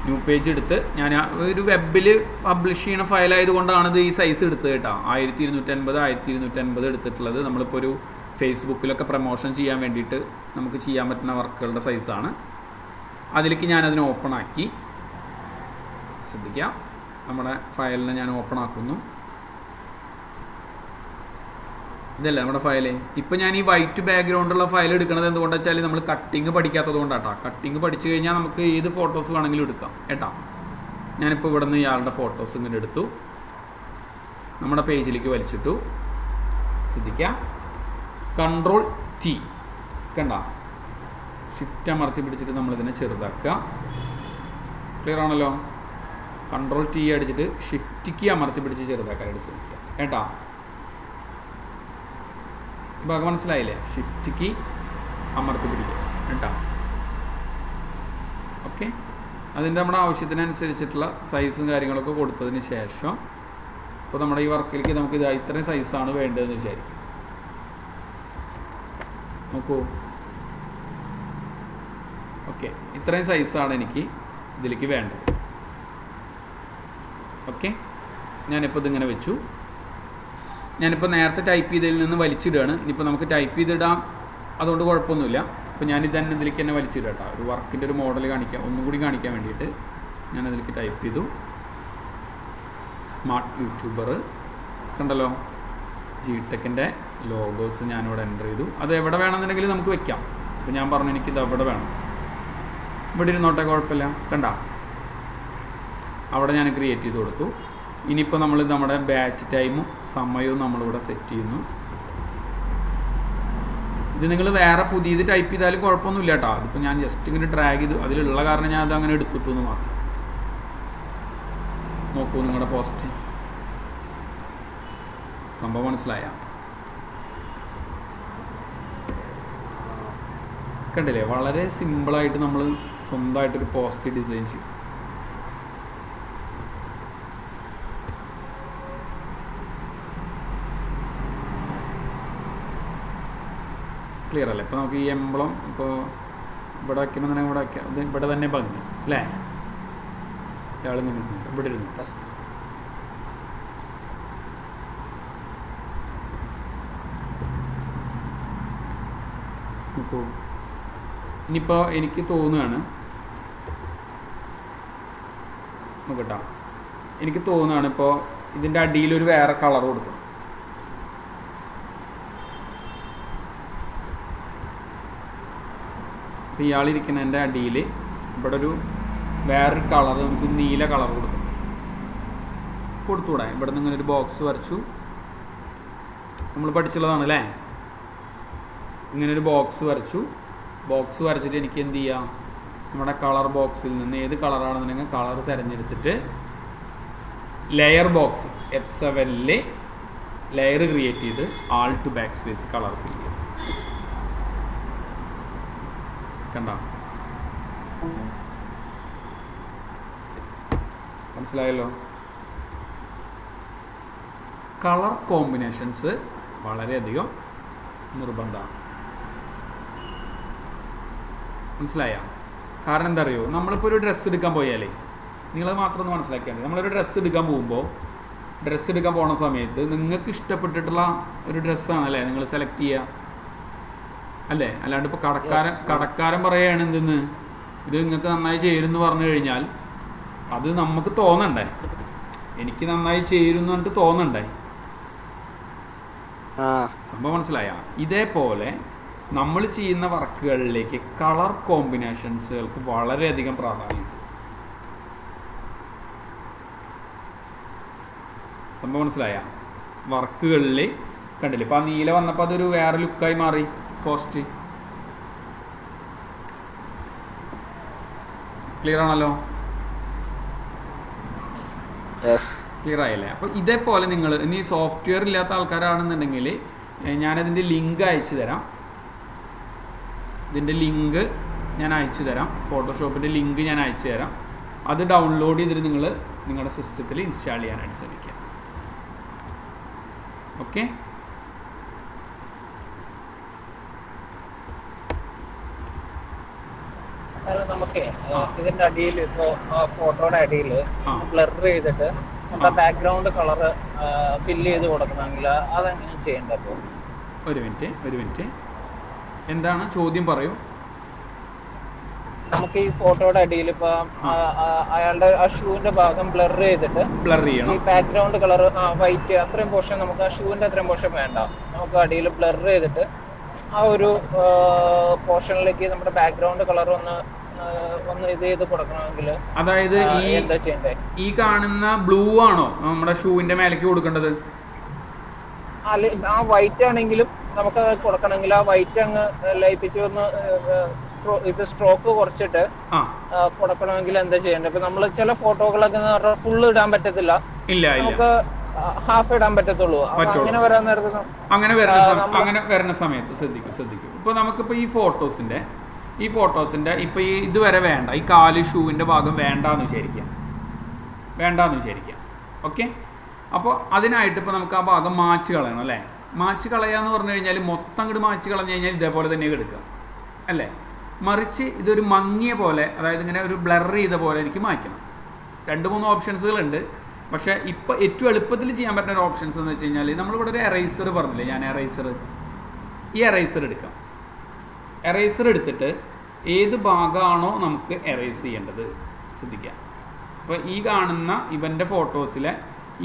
ന്യൂ പേജ് എടുത്ത് ഞാൻ ഒരു വെബിൽ പബ്ലിഷ് ചെയ്യുന്ന ഫയലായതുകൊണ്ടാണ് ഇത് ഈ സൈസ് എടുത്തത് കേട്ടോ. 1250 എടുത്തിട്ടുള്ളത്. നമ്മളിപ്പോൾ ഒരു ഫേസ്ബുക്കിലൊക്കെ പ്രൊമോഷൻ ചെയ്യാൻ വേണ്ടിയിട്ട് നമുക്ക് ചെയ്യാൻ പറ്റുന്ന വർക്കുകളുടെ സൈസാണ്. അതിലേക്ക് ഞാനതിനെ ഓപ്പൺ ആക്കി. ശ്രദ്ധിക്കുക, നമ്മുടെ ഫയലിനെ ഞാൻ ഓപ്പൺ ആക്കുന്നു. ഇതല്ലേ നമ്മുടെ ഫയല്. ഇപ്പം ഞാൻ ഈ വൈറ്റ് ബാക്ക്ഗ്രൗണ്ടുള്ള ഫയൽ എടുക്കുന്നത് എന്തുകൊണ്ടാണെന്ന് വെച്ചാൽ നമ്മൾ കട്ടിങ് പഠിക്കാത്തത് കൊണ്ടാട്ടോ. കട്ടിങ് പഠിച്ചു കഴിഞ്ഞാൽ നമുക്ക് ഏത് ഫോട്ടോസ് വേണമെങ്കിലും എടുക്കാം കേട്ടോ. ഞാനിപ്പോൾ ഇവിടെ നിന്ന് ഇയാളുടെ ഫോട്ടോസ് ഇങ്ങനെ എടുത്തു, നമ്മുടെ പേജിലേക്ക് വലിച്ചിട്ടു. ശ്രദ്ധിക്കുക, Ctrl+T കണ്ട, ഷിഫ്റ്റ് അമർത്തി പിടിച്ചിട്ട് നമ്മളിതിനെ ചെറുതാക്കുക. ക്ലിയർ ആണല്ലോ? Ctrl+T അടിച്ചിട്ട് ഷിഫ്റ്റ് കീ അമർത്തി പിടിച്ച് ചെറുതാക്കാനായിട്ട് ശ്രമിക്കുക കേട്ടോ. ഭാഗം മനസ്സിലായില്ലേ? ഷിഫ്റ്റ് കീ അമർത്തി പിടിക്കുക കേട്ടോ. ഓക്കെ, അതിൻ്റെ നമ്മുടെ ആവശ്യത്തിനനുസരിച്ചിട്ടുള്ള സൈസും കാര്യങ്ങളൊക്കെ കൊടുത്തതിന് ശേഷം ഇപ്പോൾ നമ്മുടെ ഈ വർക്കിലേക്ക് നമുക്ക് ഇത്രയും സൈസാണ് വേണ്ടതെന്ന് വിചാരിക്കും. നോക്കൂ, ഓക്കെ, ഇത്രയും സൈസാണ് എനിക്ക് ഇതിലേക്ക് വേണ്ടത്. ഓക്കെ, ഞാനിപ്പോൾ ഇതിങ്ങനെ വെച്ചു. ഞാനിപ്പോൾ നേരത്തെ ടൈപ്പ് ചെയ്തതിൽ നിന്ന് വലിച്ചിടുകയാണ്. ഇനിയിപ്പോൾ നമുക്ക് ടൈപ്പ് ചെയ്തിടാം, അതുകൊണ്ട് കുഴപ്പമൊന്നുമില്ല. അപ്പോൾ ഞാനിത് തന്നെ ഇതിലേക്ക് തന്നെ വലിച്ചിടാം കേട്ടോ. ഒരു വർക്കിൻ്റെ ഒരു മോഡൽ കാണിക്കാം, ഒന്നും കൂടി കാണിക്കാൻ വേണ്ടിയിട്ട് ഞാനതിലേക്ക് ടൈപ്പ് ചെയ്തു. സ്മാർട്ട് യൂട്യൂബർ കണ്ടല്ലോ, ജിടെക്കിൻ്റെ ലോഗോസ് ഞാനിവിടെ എൻ്റർ ചെയ്തു. അത് എവിടെ വേണമെന്നുണ്ടെങ്കിൽ നമുക്ക് വെക്കാം. അപ്പോൾ ഞാൻ പറഞ്ഞു എനിക്കിത് അവിടെ വേണം, ഇവിടെ ഇരുന്നോട്ടെ, കുഴപ്പമില്ല. കണ്ട, അവിടെ ഞാൻ ക്രിയേറ്റ് ചെയ്ത് കൊടുത്തു. ഇനിയിപ്പോൾ നമ്മൾ നമ്മുടെ ബാച്ച് ടൈമും സമയവും നമ്മളിവിടെ സെറ്റ് ചെയ്യുന്നു. ഇത് നിങ്ങൾ വേറെ പുതിയത് ടൈപ്പ് ചെയ്താലും കുഴപ്പമൊന്നുമില്ല കേട്ടോ. അതിപ്പോൾ ഞാൻ ജസ്റ്റ് ഇങ്ങനെ ഡ്രാഗ് ചെയ്തു, അതിലുള്ള കാരണം ഞാൻ അതങ്ങനെ എടുത്തിട്ടു എന്ന് മാത്രം. നോക്കൂ നിങ്ങളുടെ പോസ്റ്റ്, സംഭവം മനസ്സിലായ? കണ്ടില്ലേ, വളരെ സിമ്പിളായിട്ട് നമ്മൾ സ്വന്തമായിട്ടൊരു പോസ്റ്റ് ഡിസൈൻ ചെയ്യും. ക്ലിയർ അല്ലേ? ഇപ്പോൾ നമുക്ക് ഈ എംബ്ലം ഇപ്പോൾ ഇവിടെ വയ്ക്കുമ്പോൾ തന്നെ ഇവിടെ വയ്ക്കാം, ഇത് ഇവിടെ തന്നെ ഭംഗി അല്ലേ? ഇയാൾ ഇവിടെ ഇരുന്നു. ഇപ്പോൾ ഇനിയിപ്പോൾ എനിക്ക് തോന്നുകയാണ്, നോക്കട്ടോ, എനിക്ക് തോന്നുകയാണ് ഇപ്പോൾ ഇതിൻ്റെ അടിയിലൊരു വേറെ കളർ കൊടുക്കണം. അപ്പോൾ ഇയാളിരിക്കുന്നതിൻ്റെ അടിയിൽ ഇവിടെ ഒരു വേറൊരു കളർ, നമുക്ക് നീല കളർ കൊടുത്തുകൂടാ? ഇവിടെ നിന്ന് ഇങ്ങനെ ഒരു ബോക്സ് വരച്ചു, നമ്മൾ പഠിച്ചുള്ളതാണ് അല്ലേ? ഇങ്ങനെ ഒരു ബോക്സ് വരച്ചു. ബോക്സ് വരച്ചിട്ട് എനിക്ക് എന്ത് ചെയ്യാം, നമ്മുടെ കളർ ബോക്സിൽ നിന്ന് ഏത് കളറാണെന്നുണ്ടെങ്കിൽ കളർ തിരഞ്ഞെടുത്തിട്ട് layer box F7 layer create ചെയ്ത് alt to backspace colour fill ചെയ്യും. കണ്ടോ? മനസ്സിലായല്ലോ? കളർ കോമ്പിനേഷൻസ് വളരെയധികം നിർബന്ധമാണ്. മനസ്സിലായ? കാരണം എന്താ അറിയോ, നമ്മളിപ്പോൾ ഒരു ഡ്രസ്സ് എടുക്കാൻ പോയാലേ, നിങ്ങളത് മാത്രം ഒന്ന് മനസ്സിലാക്കിയാൽ മതി. നമ്മളൊരു ഡ്രസ്സ് എടുക്കാൻ പോകുമ്പോൾ, ഡ്രസ്സ് എടുക്കാൻ പോകുന്ന സമയത്ത് നിങ്ങൾക്ക് ഇഷ്ടപ്പെട്ടിട്ടുള്ള ഒരു ഡ്രസ്സാണല്ലേ നിങ്ങൾ സെലക്ട് ചെയ്യുക അല്ലേ? അല്ലാണ്ട് ഇപ്പോൾ കടക്കാരൻ പറയുകയാണ് എന്തെന്ന്, ഇത് നിങ്ങൾക്ക് നന്നായി ചേരുമെന്ന് പറഞ്ഞു കഴിഞ്ഞാൽ അത് നമുക്ക് തോന്നണ്ടേ, എനിക്ക് നന്നായി ചേരുമെന്ന് പറഞ്ഞിട്ട് തോന്നണ്ടേ? സംഭവം മനസ്സിലായ? ഇതേപോലെ നമ്മൾ ചെയ്യുന്ന വർക്കുകളിലേക്ക് കളർ കോമ്പിനേഷൻസുകൾക്ക് വളരെയധികം പ്രാധാന്യമുണ്ട്. സംഭവം മനസ്സിലായ? വർക്കുകളിൽ കണ്ടില്ലേ, ഇപ്പം ആ നീല വന്നപ്പോൾ അതൊരു വേറെ ലുക്കായി മാറി. കോസ്റ്റ് ക്ലിയർ ആണല്ലോ? ക്ലിയർ ആയല്ലേ? അപ്പോൾ ഇതേപോലെ നിങ്ങൾ ഇനി സോഫ്റ്റ്വെയർ ഇല്ലാത്ത ആൾക്കാരാണെന്നുണ്ടെങ്കിൽ ഞാനതിൻ്റെ ലിങ്ക് അയച്ചു തരാം. ഇതിൻ്റെ ലിങ്ക് ഞാൻ അയച്ചു തരാം, ഫോട്ടോഷോപ്പിൻ്റെ ലിങ്ക് ഞാൻ അയച്ചു തരാം. അത് ഡൗൺലോഡ് ചെയ്തിട്ട് നിങ്ങൾ നിങ്ങളുടെ സിസ്റ്റത്തിൽ ഇൻസ്റ്റാൾ ചെയ്യാനായിട്ട് ശ്രമിക്കുക. ഓക്കെ? നമുക്ക് ഇതിന്റെ അടിയിൽ ഇപ്പോ ഫോട്ടോയുടെ അടിയിൽ ബ്ലർ ചെയ്തിട്ട് നമ്മുടെ ബാക്ക്ഗ്രൗണ്ട് കളർ ഫില്ല് ചെയ്ത് കൊടുക്കണമെങ്കിൽ അതെങ്ങനെ ചെയ്യേണ്ടത്? അപ്പോൾ ഒരു മിനിറ്റ് എന്താണ് ചോദ്യം പറയൂ. നമുക്ക് ഈ ഫോട്ടോയുടെ അടിയിൽ ഇപ്പൊ അയാളുടെ ആ ഷൂവിന്റെ ഭാഗം ബ്ലർ ചെയ്തിട്ട് ബ്ലർ ചെയ്യണം. ഈ ബാക്ക്ഗ്രൗണ്ട് കളർ വൈറ്റ് അത്രയും പോർഷൻ നമുക്ക് ആ ഷൂവിന്റെ അത്രയും പോർഷൻ വേണ്ട, നമുക്ക് അടിയിൽ ബ്ലർ ചെയ്തിട്ട് ആ ഒരു പോർഷനിലേക്ക് നമ്മുടെ ബാക്ക്ഗ്രൗണ്ട് കളർ ഒന്ന് ഇത് ചെയ്ത് കൊടുക്കണമെങ്കിൽ അതായത് എന്താ ചെയ്യണ്ടേ? ഈ കാണുന്ന ബ്ലൂ ആണോ നമ്മുടെ ഷൂവിന്റെ മേലേക്ക് കൊടുക്കേണ്ടത്? ആ വൈറ്റ് ആണെങ്കിലും നമുക്ക് അത് കൊടുക്കണമെങ്കിൽ ആ വൈറ്റ് അങ്ങ് ലയിപ്പിച്ച് ഒന്ന് ഇത് സ്ട്രോക്ക് കുറച്ചിട്ട് കൊടുക്കണമെങ്കിൽ എന്താ ചെയ്യണ്ടേ? ഇപ്പൊ നമ്മള് ചില ഫോട്ടോകളൊക്കെ ഫുള്ള് ഇടാൻ പറ്റത്തില്ല, നമുക്ക് ഹാഫ് ഇടാൻ പറ്റത്തുള്ളൂ. അങ്ങനെ വരാൻ നേരത്തെ അങ്ങനെ വരുന്ന സമയത്ത് ശ്രദ്ധിക്കും. ഇപ്പൊ നമുക്കിപ്പോ ഈ ഫോട്ടോസിന്റെ ഇപ്പൊ ഈ ഇതുവരെ വേണ്ട, ഈ കാല് ഷൂവിന്റെ ഭാഗം വേണ്ടാന്ന് വിചാരിക്കാം. ഓക്കെ? അപ്പോൾ അതിനായിട്ട് ഇപ്പോൾ നമുക്ക് ആ ഭാഗം മാച്ച് കളയണം അല്ലേ? മാച്ച് കളയാന്ന് പറഞ്ഞു കഴിഞ്ഞാൽ മൊത്തം അങ്ങോട്ട് മാച്ച് കളഞ്ഞു കഴിഞ്ഞാൽ ഇതേപോലെ തന്നെ എടുക്കുക അല്ലേ? മറിച്ച് ഇതൊരു മങ്ങിയ പോലെ, അതായത് ഇങ്ങനെ ഒരു ബ്ലർ ചെയ്ത പോലെ എനിക്ക് മാറ്റണം. 2-3 ഓപ്ഷൻസുകളുണ്ട്. പക്ഷേ ഇപ്പോൾ ഏറ്റവും എളുപ്പത്തിൽ ചെയ്യാൻ പറ്റുന്ന ഒരു ഓപ്ഷൻസ് എന്ന് വെച്ച് കഴിഞ്ഞാൽ നമ്മളിവിടെ ഒരു എറൈസർ പറഞ്ഞില്ലേ, ഞാൻ ഈ എറൈസർ എടുക്കാം. എറൈസർ എടുത്തിട്ട് ഏത് ഭാഗമാണോ നമുക്ക് എറൈസ് ചെയ്യേണ്ടത് ശ്രദ്ധിക്കാം. അപ്പോൾ ഈ കാണുന്ന ഇവൻ്റെ ഫോട്ടോസിലെ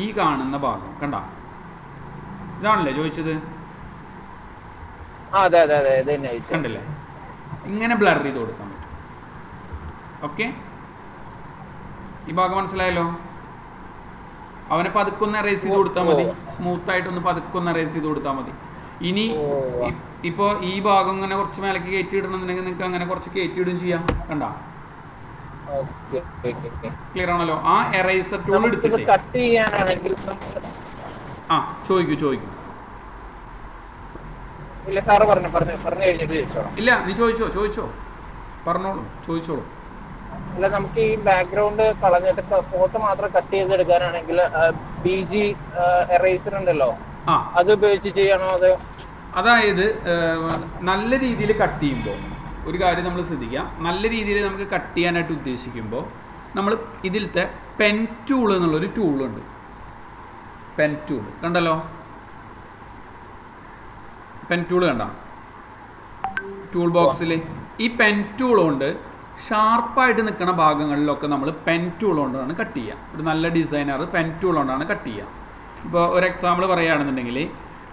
ഈ കാണുന്ന ഭാഗം കണ്ട, ഇതാണല്ലേ ചോദിച്ചത്? കണ്ടില്ലേ? ഇങ്ങനെ ബ്ലർ ചെയ്ത് കൊടുക്കാൻ പറ്റും. ഓക്കെ? ഈ ഭാഗം മനസ്സിലായല്ലോ? അവനെ പതുക്കൊന്ന് എറേസ് ചെയ്ത് കൊടുത്താൽ മതി, സ്മൂത്ത് ആയിട്ടൊന്ന് പതുക്കൊന്ന് എറേസ് ചെയ്ത് കൊടുത്താൽ മതി. ഇനി ഇപ്പോൾ ഈ ഭാഗം ഇങ്ങനെ കുറച്ച് മേലേക്ക് കയറ്റി ഇടണമെന്നുണ്ടെങ്കിൽ നിങ്ങൾക്ക് അങ്ങനെ കുറച്ച് കയറ്റി ഇടുകയും ചെയ്യാം. കണ്ട? ക്ലിയർ ആണല്ലോ? ആ എറേസർ ടൂൾ എടുത്തിട്ട് ചോദിക്കൂ. ഇല്ല, നീ ചോദിച്ചോ പറഞ്ഞോളൂ. അല്ല, നമുക്ക് ഈ ബാക്ക്ഗ്രൗണ്ട് കളഞ്ഞിട്ട് ഫോട്ടോ മാത്രം കട്ട് ചെയ്തെടുക്കാനാണെങ്കിൽ BG എറേസർ ഉണ്ടല്ലോ, അത് ഉപയോഗിച്ച് ചെയ്യണോ? അത് അതായത് നല്ല രീതിയിൽ കട്ട് ചെയ്യുമ്പോൾ ഒരു കാര്യം നമ്മൾ ശ്രദ്ധിക്കാം. നല്ല രീതിയിൽ നമുക്ക് കട്ട് ചെയ്യാനായിട്ട് ഉദ്ദേശിക്കുമ്പോൾ നമ്മൾ ഇതിലത്തെ പെൻ ടൂൾ എന്നുള്ളൊരു ടൂളുണ്ട്. പെൻ ടൂൾ കണ്ടല്ലോ, പെൻ ടൂൾ കണ്ട ടൂൾ ബോക്സിൽ. ഈ പെൻ ടൂൾ കൊണ്ട് ഷാർപ്പായിട്ട് നിൽക്കുന്ന ഭാഗങ്ങളിലൊക്കെ നമ്മൾ പെൻ ടൂൾ കൊണ്ടാണ് കട്ട് ചെയ്യുക. ഒരു നല്ല ഡിസൈനർ പെൻ ടൂൾ കൊണ്ടാണ് കട്ട് ചെയ്യുക. ഇപ്പോൾ ഒരു എക്സാമ്പിൾ പറയുകയാണെന്നുണ്ടെങ്കിൽ,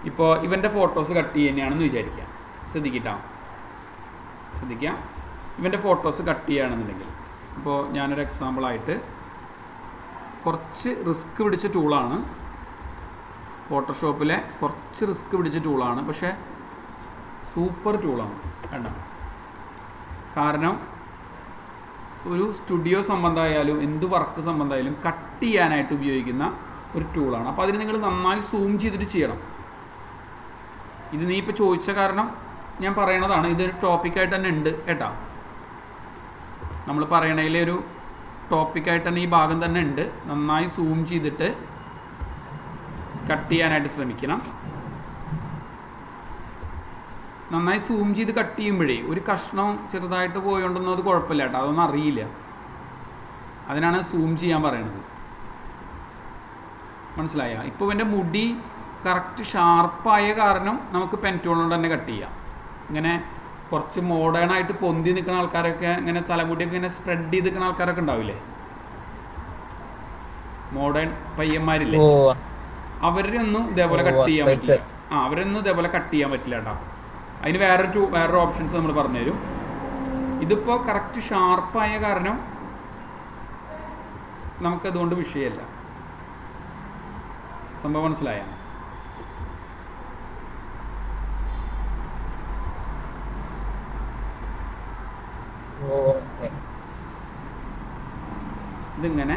ഇപ്പോൾ ഇവൻ്റെ ഫോട്ടോസ് കട്ട് ചെയ്യുന്നതാണെന്ന് വിചാരിക്കാം. ശ്രദ്ധിക്കാം, ഇവൻ്റെ ഫോട്ടോസ് കട്ട് ചെയ്യുകയാണെന്നുണ്ടെങ്കിൽ, ഇപ്പോൾ ഞാനൊരു എക്സാമ്പിളായിട്ട് കുറച്ച് റിസ്ക് പിടിച്ച ടൂളാണ്, ഫോട്ടോഷോപ്പിലെ കുറച്ച് റിസ്ക് പിടിച്ച ടൂളാണ്, പക്ഷേ സൂപ്പർ ടൂളാണ് വേണ്ട. കാരണം ഒരു സ്റ്റുഡിയോ സംബന്ധമായാലും എന്ത് വർക്ക് സംബന്ധമായാലും കട്ട് ചെയ്യാനായിട്ട് ഉപയോഗിക്കുന്ന ഒരു ടൂളാണ്. അപ്പോൾ അതിന് നിങ്ങൾ നന്നായി സൂം ചെയ്തിട്ട് ചെയ്യണം. ഇത് നീ ഇപ്പോൾ ചോദിച്ച കാരണം ഞാൻ പറയണതാണ്. ഇതൊരു ടോപ്പിക്കായിട്ട് തന്നെ ഉണ്ട് കേട്ടോ. നമ്മൾ പറയണതിലെ ഒരു ടോപ്പിക്കായിട്ട് തന്നെ ഈ ഭാഗം തന്നെ ഉണ്ട്. നന്നായി സൂം ചെയ്തിട്ട് കട്ട് ചെയ്യാനായിട്ട് ശ്രമിക്കണം. നന്നായി സൂം ചെയ്ത് കട്ട് ചെയ്യുമ്പോഴേ ഒരു കഷ്ണം ചെറുതായിട്ട് പോയോണ്ടൊന്നും അത് കുഴപ്പമില്ല കേട്ടോ, അതൊന്നും അറിയില്ല. അതിനാണ് സൂം ചെയ്യാൻ പറയണത്. മനസ്സിലായ? ഇപ്പോൾ എൻ്റെ മുടി കറക്റ്റ് ഷാർപ്പായ കാരണം നമുക്ക് പെൻ ടൂൾ കൊണ്ട് തന്നെ കട്ട് ചെയ്യാം. ഇങ്ങനെ കുറച്ച് മോഡേണായിട്ട് പൊന്തി നിൽക്കുന്ന ആൾക്കാരൊക്കെ, ഇങ്ങനെ തലമുടിയൊക്കെ ഇങ്ങനെ സ്പ്രെഡ് ചെയ്ത് നിൽക്കുന്ന ആൾക്കാരൊക്കെ ഉണ്ടാവില്ലേ, മോഡേൺ പയ്യന്മാരില്ലേ, അവരൊന്നും ഇതേപോലെ കട്ട് ചെയ്യാൻ പറ്റില്ല. അവരൊന്നും ഇതേപോലെ കട്ട് ചെയ്യാൻ പറ്റില്ല കേട്ടോ. അതിന് വേറൊരു ഓപ്ഷൻസ് നമ്മൾ പറഞ്ഞുതരും. ഇതിപ്പോൾ കറക്റ്റ് ഷാർപ്പായ കാരണം നമുക്കതുകൊണ്ട് വിഷയമല്ല. സംഭവം മനസ്സിലായ? ഇതിങ്ങനെ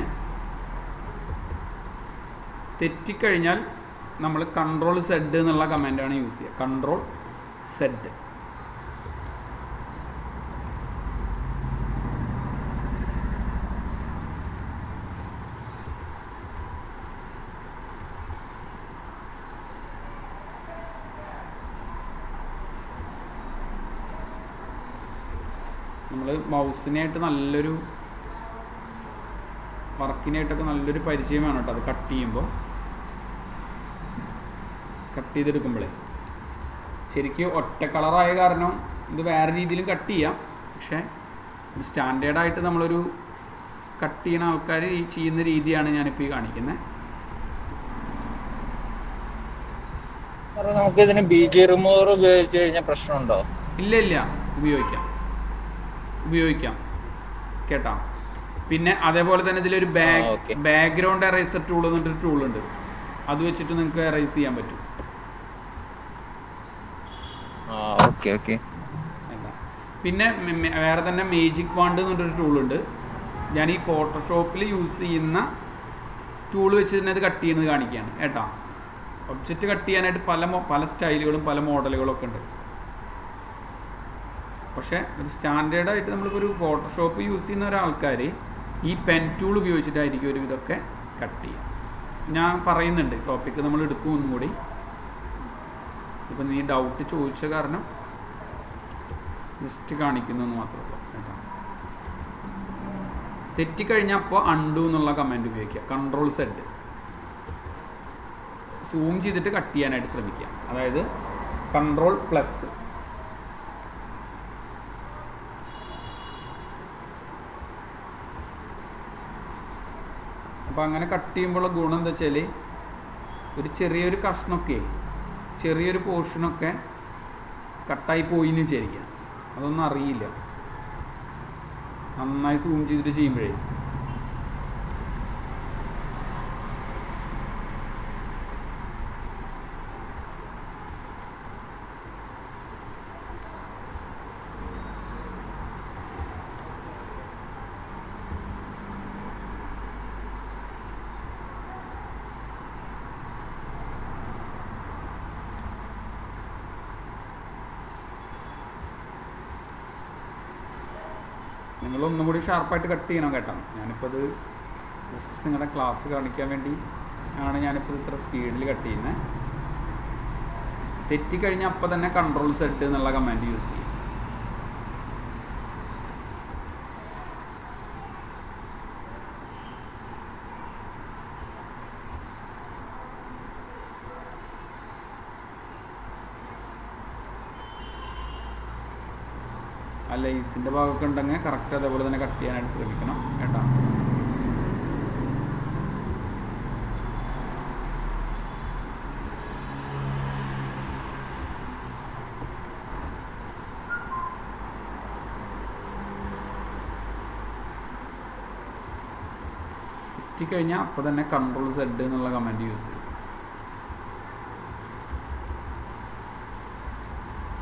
തെറ്റിക്കഴിഞ്ഞാൽ നമ്മൾ കൺട്രോൾ സെഡ് എന്നുള്ള കമാൻഡാണ് യൂസ് ചെയ്യുക. Control Z. നമ്മൾ മൗസിനായിട്ട് നല്ലൊരു വർക്കിനായിട്ടൊക്കെ നല്ലൊരു പരിചയം വേണം കേട്ടോ. അത് കട്ട് ചെയ്യുമ്പോൾ, കട്ട് ചെയ്തെടുക്കുമ്പോഴേ ശരിക്കും ഒറ്റ കളറായ കാരണം ഇത് വേറെ രീതിയിലും കട്ട് ചെയ്യാം. പക്ഷേ ഒരു സ്റ്റാൻഡേർഡായിട്ട് നമ്മളൊരു കട്ട് ചെയ്യുന്ന ആൾക്കാർ ചെയ്യുന്ന രീതിയാണ് ഞാനിപ്പോൾ ഈ കാണിക്കുന്നത്. നമുക്കിതിന് ബിജി റിമൂവർ ഉപയോഗിച്ച് കഴിഞ്ഞാൽ പ്രശ്നമുണ്ടോ? ഇല്ല, ഉപയോഗിക്കാം കേട്ടോ. പിന്നെ അതേപോലെ തന്നെ ഇതിലൊരു ബാക്ക്ഗ്രൗണ്ട് എറേസർ ടൂൾ എന്നിട്ടൊരു ടൂളുണ്ട്. അത് വെച്ചിട്ട് നിങ്ങൾക്ക് എറേസ് ചെയ്യാൻ പറ്റും. പിന്നെ വേറെ തന്നെ മേജിക് വാണ്ട് എന്നിട്ടൊരു ടൂളുണ്ട്. ഞാൻ ഈ ഫോട്ടോഷോപ്പിൽ യൂസ് ചെയ്യുന്ന ടൂൾ വെച്ച് തന്നെ അത് കട്ട് ചെയ്യുന്നത് കാണിക്കുകയാണ് കേട്ടോ. ഒബ്ജക്റ്റ് കട്ട് ചെയ്യാനായിട്ട് പല സ്റ്റൈലുകളും പല മോഡലുകളും ഒക്കെ ഉണ്ട്. പക്ഷേ ഒരു സ്റ്റാൻഡേർഡായിട്ട് നമ്മളിപ്പോൾ ഒരു ഫോട്ടോഷോപ്പ് യൂസ് ചെയ്യുന്ന ഒരാൾക്കാർ ഈ പെൻ ടൂൾ ഉപയോഗിച്ചിട്ടായിരിക്കും ഒരു ഇതൊക്കെ കട്ട് ചെയ്യുക. ഞാൻ പറയുന്നുണ്ട്, ടോപ്പിക്ക് നമ്മൾ എടുക്കും ഒന്നും കൂടി. ഇപ്പം നീ ഡൗട്ട് ചോദിച്ച കാരണം ജസ്റ്റ് കാണിക്കുന്നു മാത്രമല്ല കേട്ടോ. തെറ്റിക്കഴിഞ്ഞാൽ അപ്പോൾ അൺഡു എന്നുള്ള കമാൻഡ് ഉപയോഗിക്കുക. Control Z. സൂം ചെയ്തിട്ട് കട്ട് ചെയ്യാനായിട്ട് ശ്രമിക്കുക. അതായത് കൺട്രോൾ പ്ലസ്. അപ്പോൾ അങ്ങനെ കട്ട് ചെയ്യുമ്പോഴുള്ള ഗുണം എന്താ വെച്ചാൽ ഒരു ചെറിയൊരു കഷ്ണമൊക്കെ, ചെറിയൊരു പോർഷനൊക്കെ കട്ടായി പോയിന്ന് വിചാരിക്കുക, അതൊന്നും അറിയില്ല. നന്നായി സൂം ചെയ്തിട്ട് ചെയ്യുമ്പോഴേ നിങ്ങളൊന്നും കൂടി ഷാർപ്പായിട്ട് കട്ട് ചെയ്യണം കേട്ടോ. ഞാനിപ്പോൾ അത് ജസ്റ്റ് നിങ്ങളുടെ ക്ലാസ് കാണിക്കാൻ വേണ്ടി ആണ് ഞാനിപ്പോൾ ഇത്ര സ്പീഡിൽ കട്ട് ചെയ്യുന്നത്. തെറ്റിക്കഴിഞ്ഞാൽ അപ്പം തന്നെ കൺട്രോൾ സെറ്റ് എന്നുള്ള കമാൻഡ് യൂസ് ചെയ്യും. ആ ലൈസിൻ്റെ ഭാഗമൊക്കെ ഉണ്ടെങ്കിൽ കറക്റ്റ് അതേപോലെ തന്നെ കട്ട് ചെയ്യാനായിട്ട് ശ്രമിക്കണം കേട്ടോ. കഴിഞ്ഞാൽ അപ്പോൾ തന്നെ കൺട്രോൾ സെഡ് എന്നുള്ള കമാൻഡ് യൂസ് ചെയ്യും.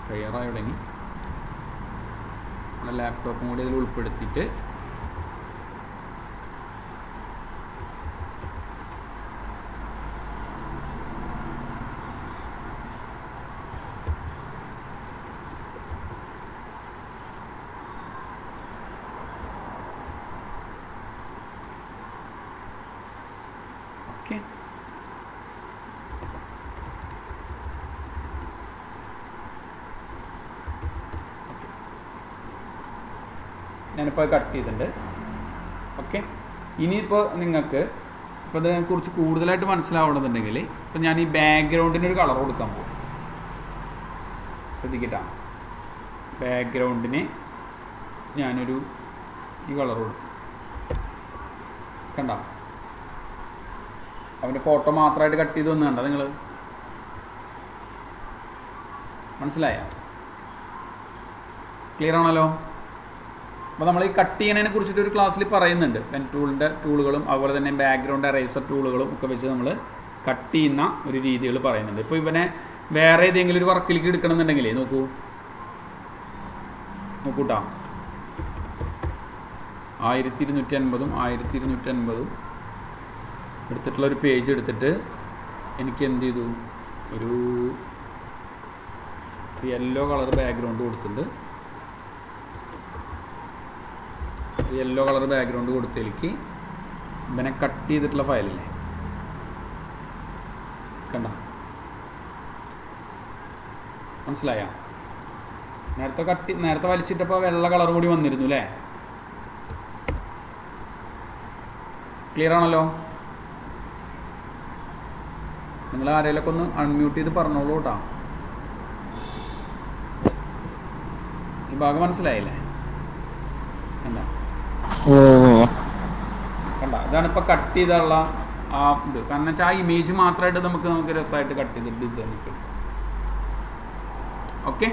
ക്ലിയറായി തുടങ്ങി. നമ്മുടെ ലാപ്ടോപ്പും കൂടി ഇതിൽ ഉൾപ്പെടുത്തിയിട്ട് ഞാനിപ്പോൾ കട്ട് ചെയ്തിട്ടുണ്ട്. ഓക്കെ, ഇനിയിപ്പോൾ നിങ്ങൾക്ക് ഇപ്പോൾ ഇതിനെക്കുറിച്ച് കൂടുതലായിട്ട് മനസ്സിലാവണമെന്നുണ്ടെങ്കിൽ ഇപ്പോൾ ഞാൻ ഈ ബാക്ക്ഗ്രൗണ്ടിന് ഒരു കളർ കൊടുക്കാൻ പോകും. ശ്രദ്ധിക്കട്ടാ, ബാക്ക്ഗ്രൗണ്ടിന് ഞാനൊരു ഈ കളർ കൊടുക്കും. കണ്ട, അവൻ്റെ ഫോട്ടോ മാത്രമായിട്ട് കട്ട് ചെയ്ത് വന്ന് കണ്ട നിങ്ങൾ മനസ്സിലായ? ക്ലിയർ ആണല്ലോ? അപ്പോൾ നമ്മൾ ഈ കട്ട് ചെയ്യണതിനെ കുറിച്ചിട്ട് ഒരു ക്ലാസ്സിൽ പറയുന്നുണ്ട്. പെൻ ടൂളിൻ്റെ ടൂളുകളും അതുപോലെ തന്നെ ബാക്ക്ഗ്രൗണ്ട് എറേസർ ടൂളുകളും ഒക്കെ വെച്ച് നമ്മൾ കട്ട് ചെയ്യുന്ന ഒരു രീതികൾ പറയുന്നുണ്ട്. ഇപ്പോൾ ഇവനെ വേറെ ഏതെങ്കിലും ഒരു വർക്കിലേക്ക് എടുക്കണമെന്നുണ്ടെങ്കിലേ നോക്കൂട്ടാ, 1250 1250 എടുത്തിട്ടുള്ള ഒരു പേജ് എടുത്തിട്ട് എനിക്ക് എന്ത് ചെയ്തു, ഒരു യെല്ലോ കളർ ബാക്ക്ഗ്രൗണ്ട് കൊടുത്തിട്ടുണ്ട്. യെല്ലോ കളർ ബാക്ക്ഗ്രൗണ്ട് കൊടുത്തതിലേക്ക് ഇവനെ കട്ട് ചെയ്തിട്ടുള്ള ഫയലില്ലേ, കണ്ട? മനസ്സിലായ? നേരത്തെ വലിച്ചിട്ടപ്പോൾ വെള്ള കളർ കൂടി വന്നിരുന്നു അല്ലേ? ക്ലിയർ ആണല്ലോ? നിങ്ങൾ ആരെങ്കിലൊക്കെ ഒന്ന് അൺമ്യൂട്ട് ചെയ്ത് പറഞ്ഞോളൂ കേട്ടോ. ഈ ഭാഗം മനസ്സിലായില്ലേ? എന്താ കണ്ട, ഇതാണ് ഇപ്പോൾ കട്ട് ചെയ്തുള്ള ആ ഇത്. കാരണം വെച്ചാൽ ആ ഇമേജ് മാത്രമായിട്ട് നമുക്ക് രസമായിട്ട് കട്ട് ചെയ്തിട്ട് ഡിസൈൻ കിട്ടും. ഓക്കെ,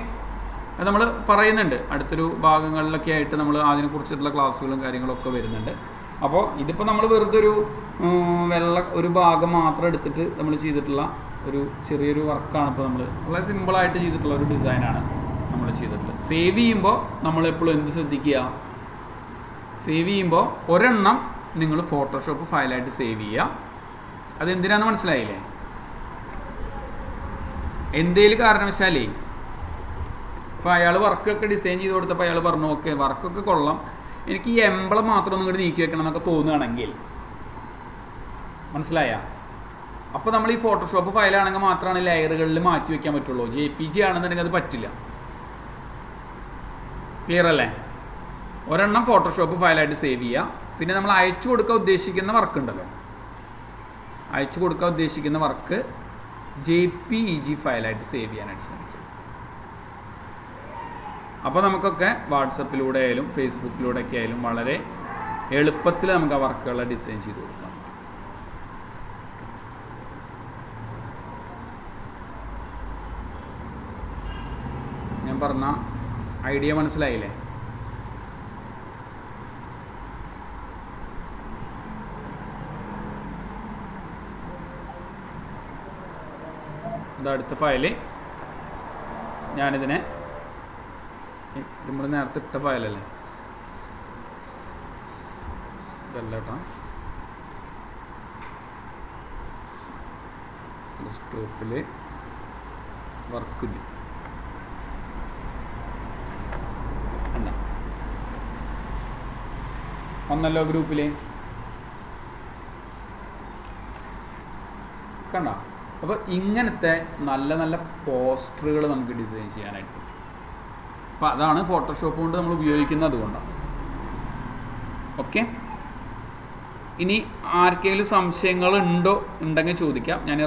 അത് നമ്മൾ പറയുന്നുണ്ട് അടുത്തൊരു ഭാഗങ്ങളിലൊക്കെ ആയിട്ട്. നമ്മൾ അതിനെക്കുറിച്ചിട്ടുള്ള ക്ലാസ്സുകളും കാര്യങ്ങളൊക്കെ വരുന്നുണ്ട്. അപ്പോൾ ഇതിപ്പോൾ നമ്മൾ വെറുതെ ഒരു ഭാഗം മാത്രം എടുത്തിട്ട് നമ്മൾ ചെയ്തിട്ടുള്ള ഒരു ചെറിയൊരു വർക്കാണ്. ഇപ്പോൾ നമ്മൾ വളരെ സിമ്പിളായിട്ട് ചെയ്തിട്ടുള്ള ഒരു ഡിസൈനാണ് നമ്മൾ ചെയ്തിട്ടുള്ളത്. സേവ് ചെയ്യുമ്പോൾ നമ്മളെപ്പോഴും എന്ത് ശ്രദ്ധിക്കുക, സേവ് ചെയ്യുമ്പോൾ ഒരെണ്ണം നിങ്ങൾ ഫോട്ടോഷോപ്പ് ഫയലായിട്ട് സേവ് ചെയ്യുക. അതെന്തിനാന്ന് മനസ്സിലായില്ലേ? എന്തേലും കാരണവശാലേ ഇപ്പോൾ അയാൾ വർക്കൊക്കെ ഡിസൈൻ ചെയ്ത് കൊടുത്തപ്പോൾ അയാൾ പറഞ്ഞു ഓക്കെ വർക്കൊക്കെ കൊള്ളാം, എനിക്ക് ഈ എംബ്ലം മാത്രം ഒന്നും കൂടി നീക്കി വെക്കണം എന്നൊക്കെ തോന്നുകയാണെങ്കിൽ, മനസ്സിലായ? അപ്പോൾ നമ്മൾ ഈ ഫോട്ടോഷോപ്പ് ഫയലാണെങ്കിൽ മാത്രമാണ് ലെയറുകളിൽ മാറ്റി വയ്ക്കാൻ പറ്റുള്ളൂ. JPG ആണെന്നുണ്ടെങ്കിൽ അത് പറ്റില്ല. ക്ലിയർ അല്ലേ? ഒരെണ്ണം ഫോട്ടോഷോപ്പ് ഫയലായിട്ട് സേവ് ചെയ്യുക. പിന്നെ നമ്മൾ അയച്ചു കൊടുക്കാൻ ഉദ്ദേശിക്കുന്ന വർക്ക് ഉണ്ടല്ലോ, അയച്ചു കൊടുക്കാൻ ഉദ്ദേശിക്കുന്ന വർക്ക് JPEG ഫയലായിട്ട് സേവ് ചെയ്യാനായിട്ട് ശ്രമിക്കുക. അപ്പോൾ നമുക്കൊക്കെ വാട്സപ്പിലൂടെ ആയാലും ഫേസ്ബുക്കിലൂടെ ഒക്കെ ആയാലും വളരെ എളുപ്പത്തിൽ നമുക്ക് ആ വർക്കുകളെ ഡിസൈൻ ചെയ്ത് കൊടുക്കാം. ഞാൻ പറഞ്ഞ ഐഡിയ മനസ്സിലായില്ലേ? അടുത്ത ഫയല് ഞാനിതിനെ നമ്മൾ നേരത്തെ ഇട്ട ഫയലല്ലേ, ഇതല്ല കേട്ടോ, ഡെസ്ക്ടോപ്പിൽ വർക്കില്ല അല്ല ഒന്നല്ലോ ഗ്രൂപ്പിൽ കണ്ട. അപ്പോൾ ഇങ്ങനത്തെ നല്ല നല്ല പോസ്റ്ററുകൾ നമുക്ക് ഡിസൈൻ ചെയ്യാനായിട്ട്. അപ്പോൾ അതാണ് ഫോട്ടോഷോപ്പ് കൊണ്ട് നമ്മൾ ഉപയോഗിക്കുന്നത്, അതുകൊണ്ടാണ്. ഓക്കെ, ഇനി ആർക്കെങ്കിലും സംശയങ്ങൾ ഉണ്ടെങ്കിൽ ചോദിക്കാം. ഞാൻ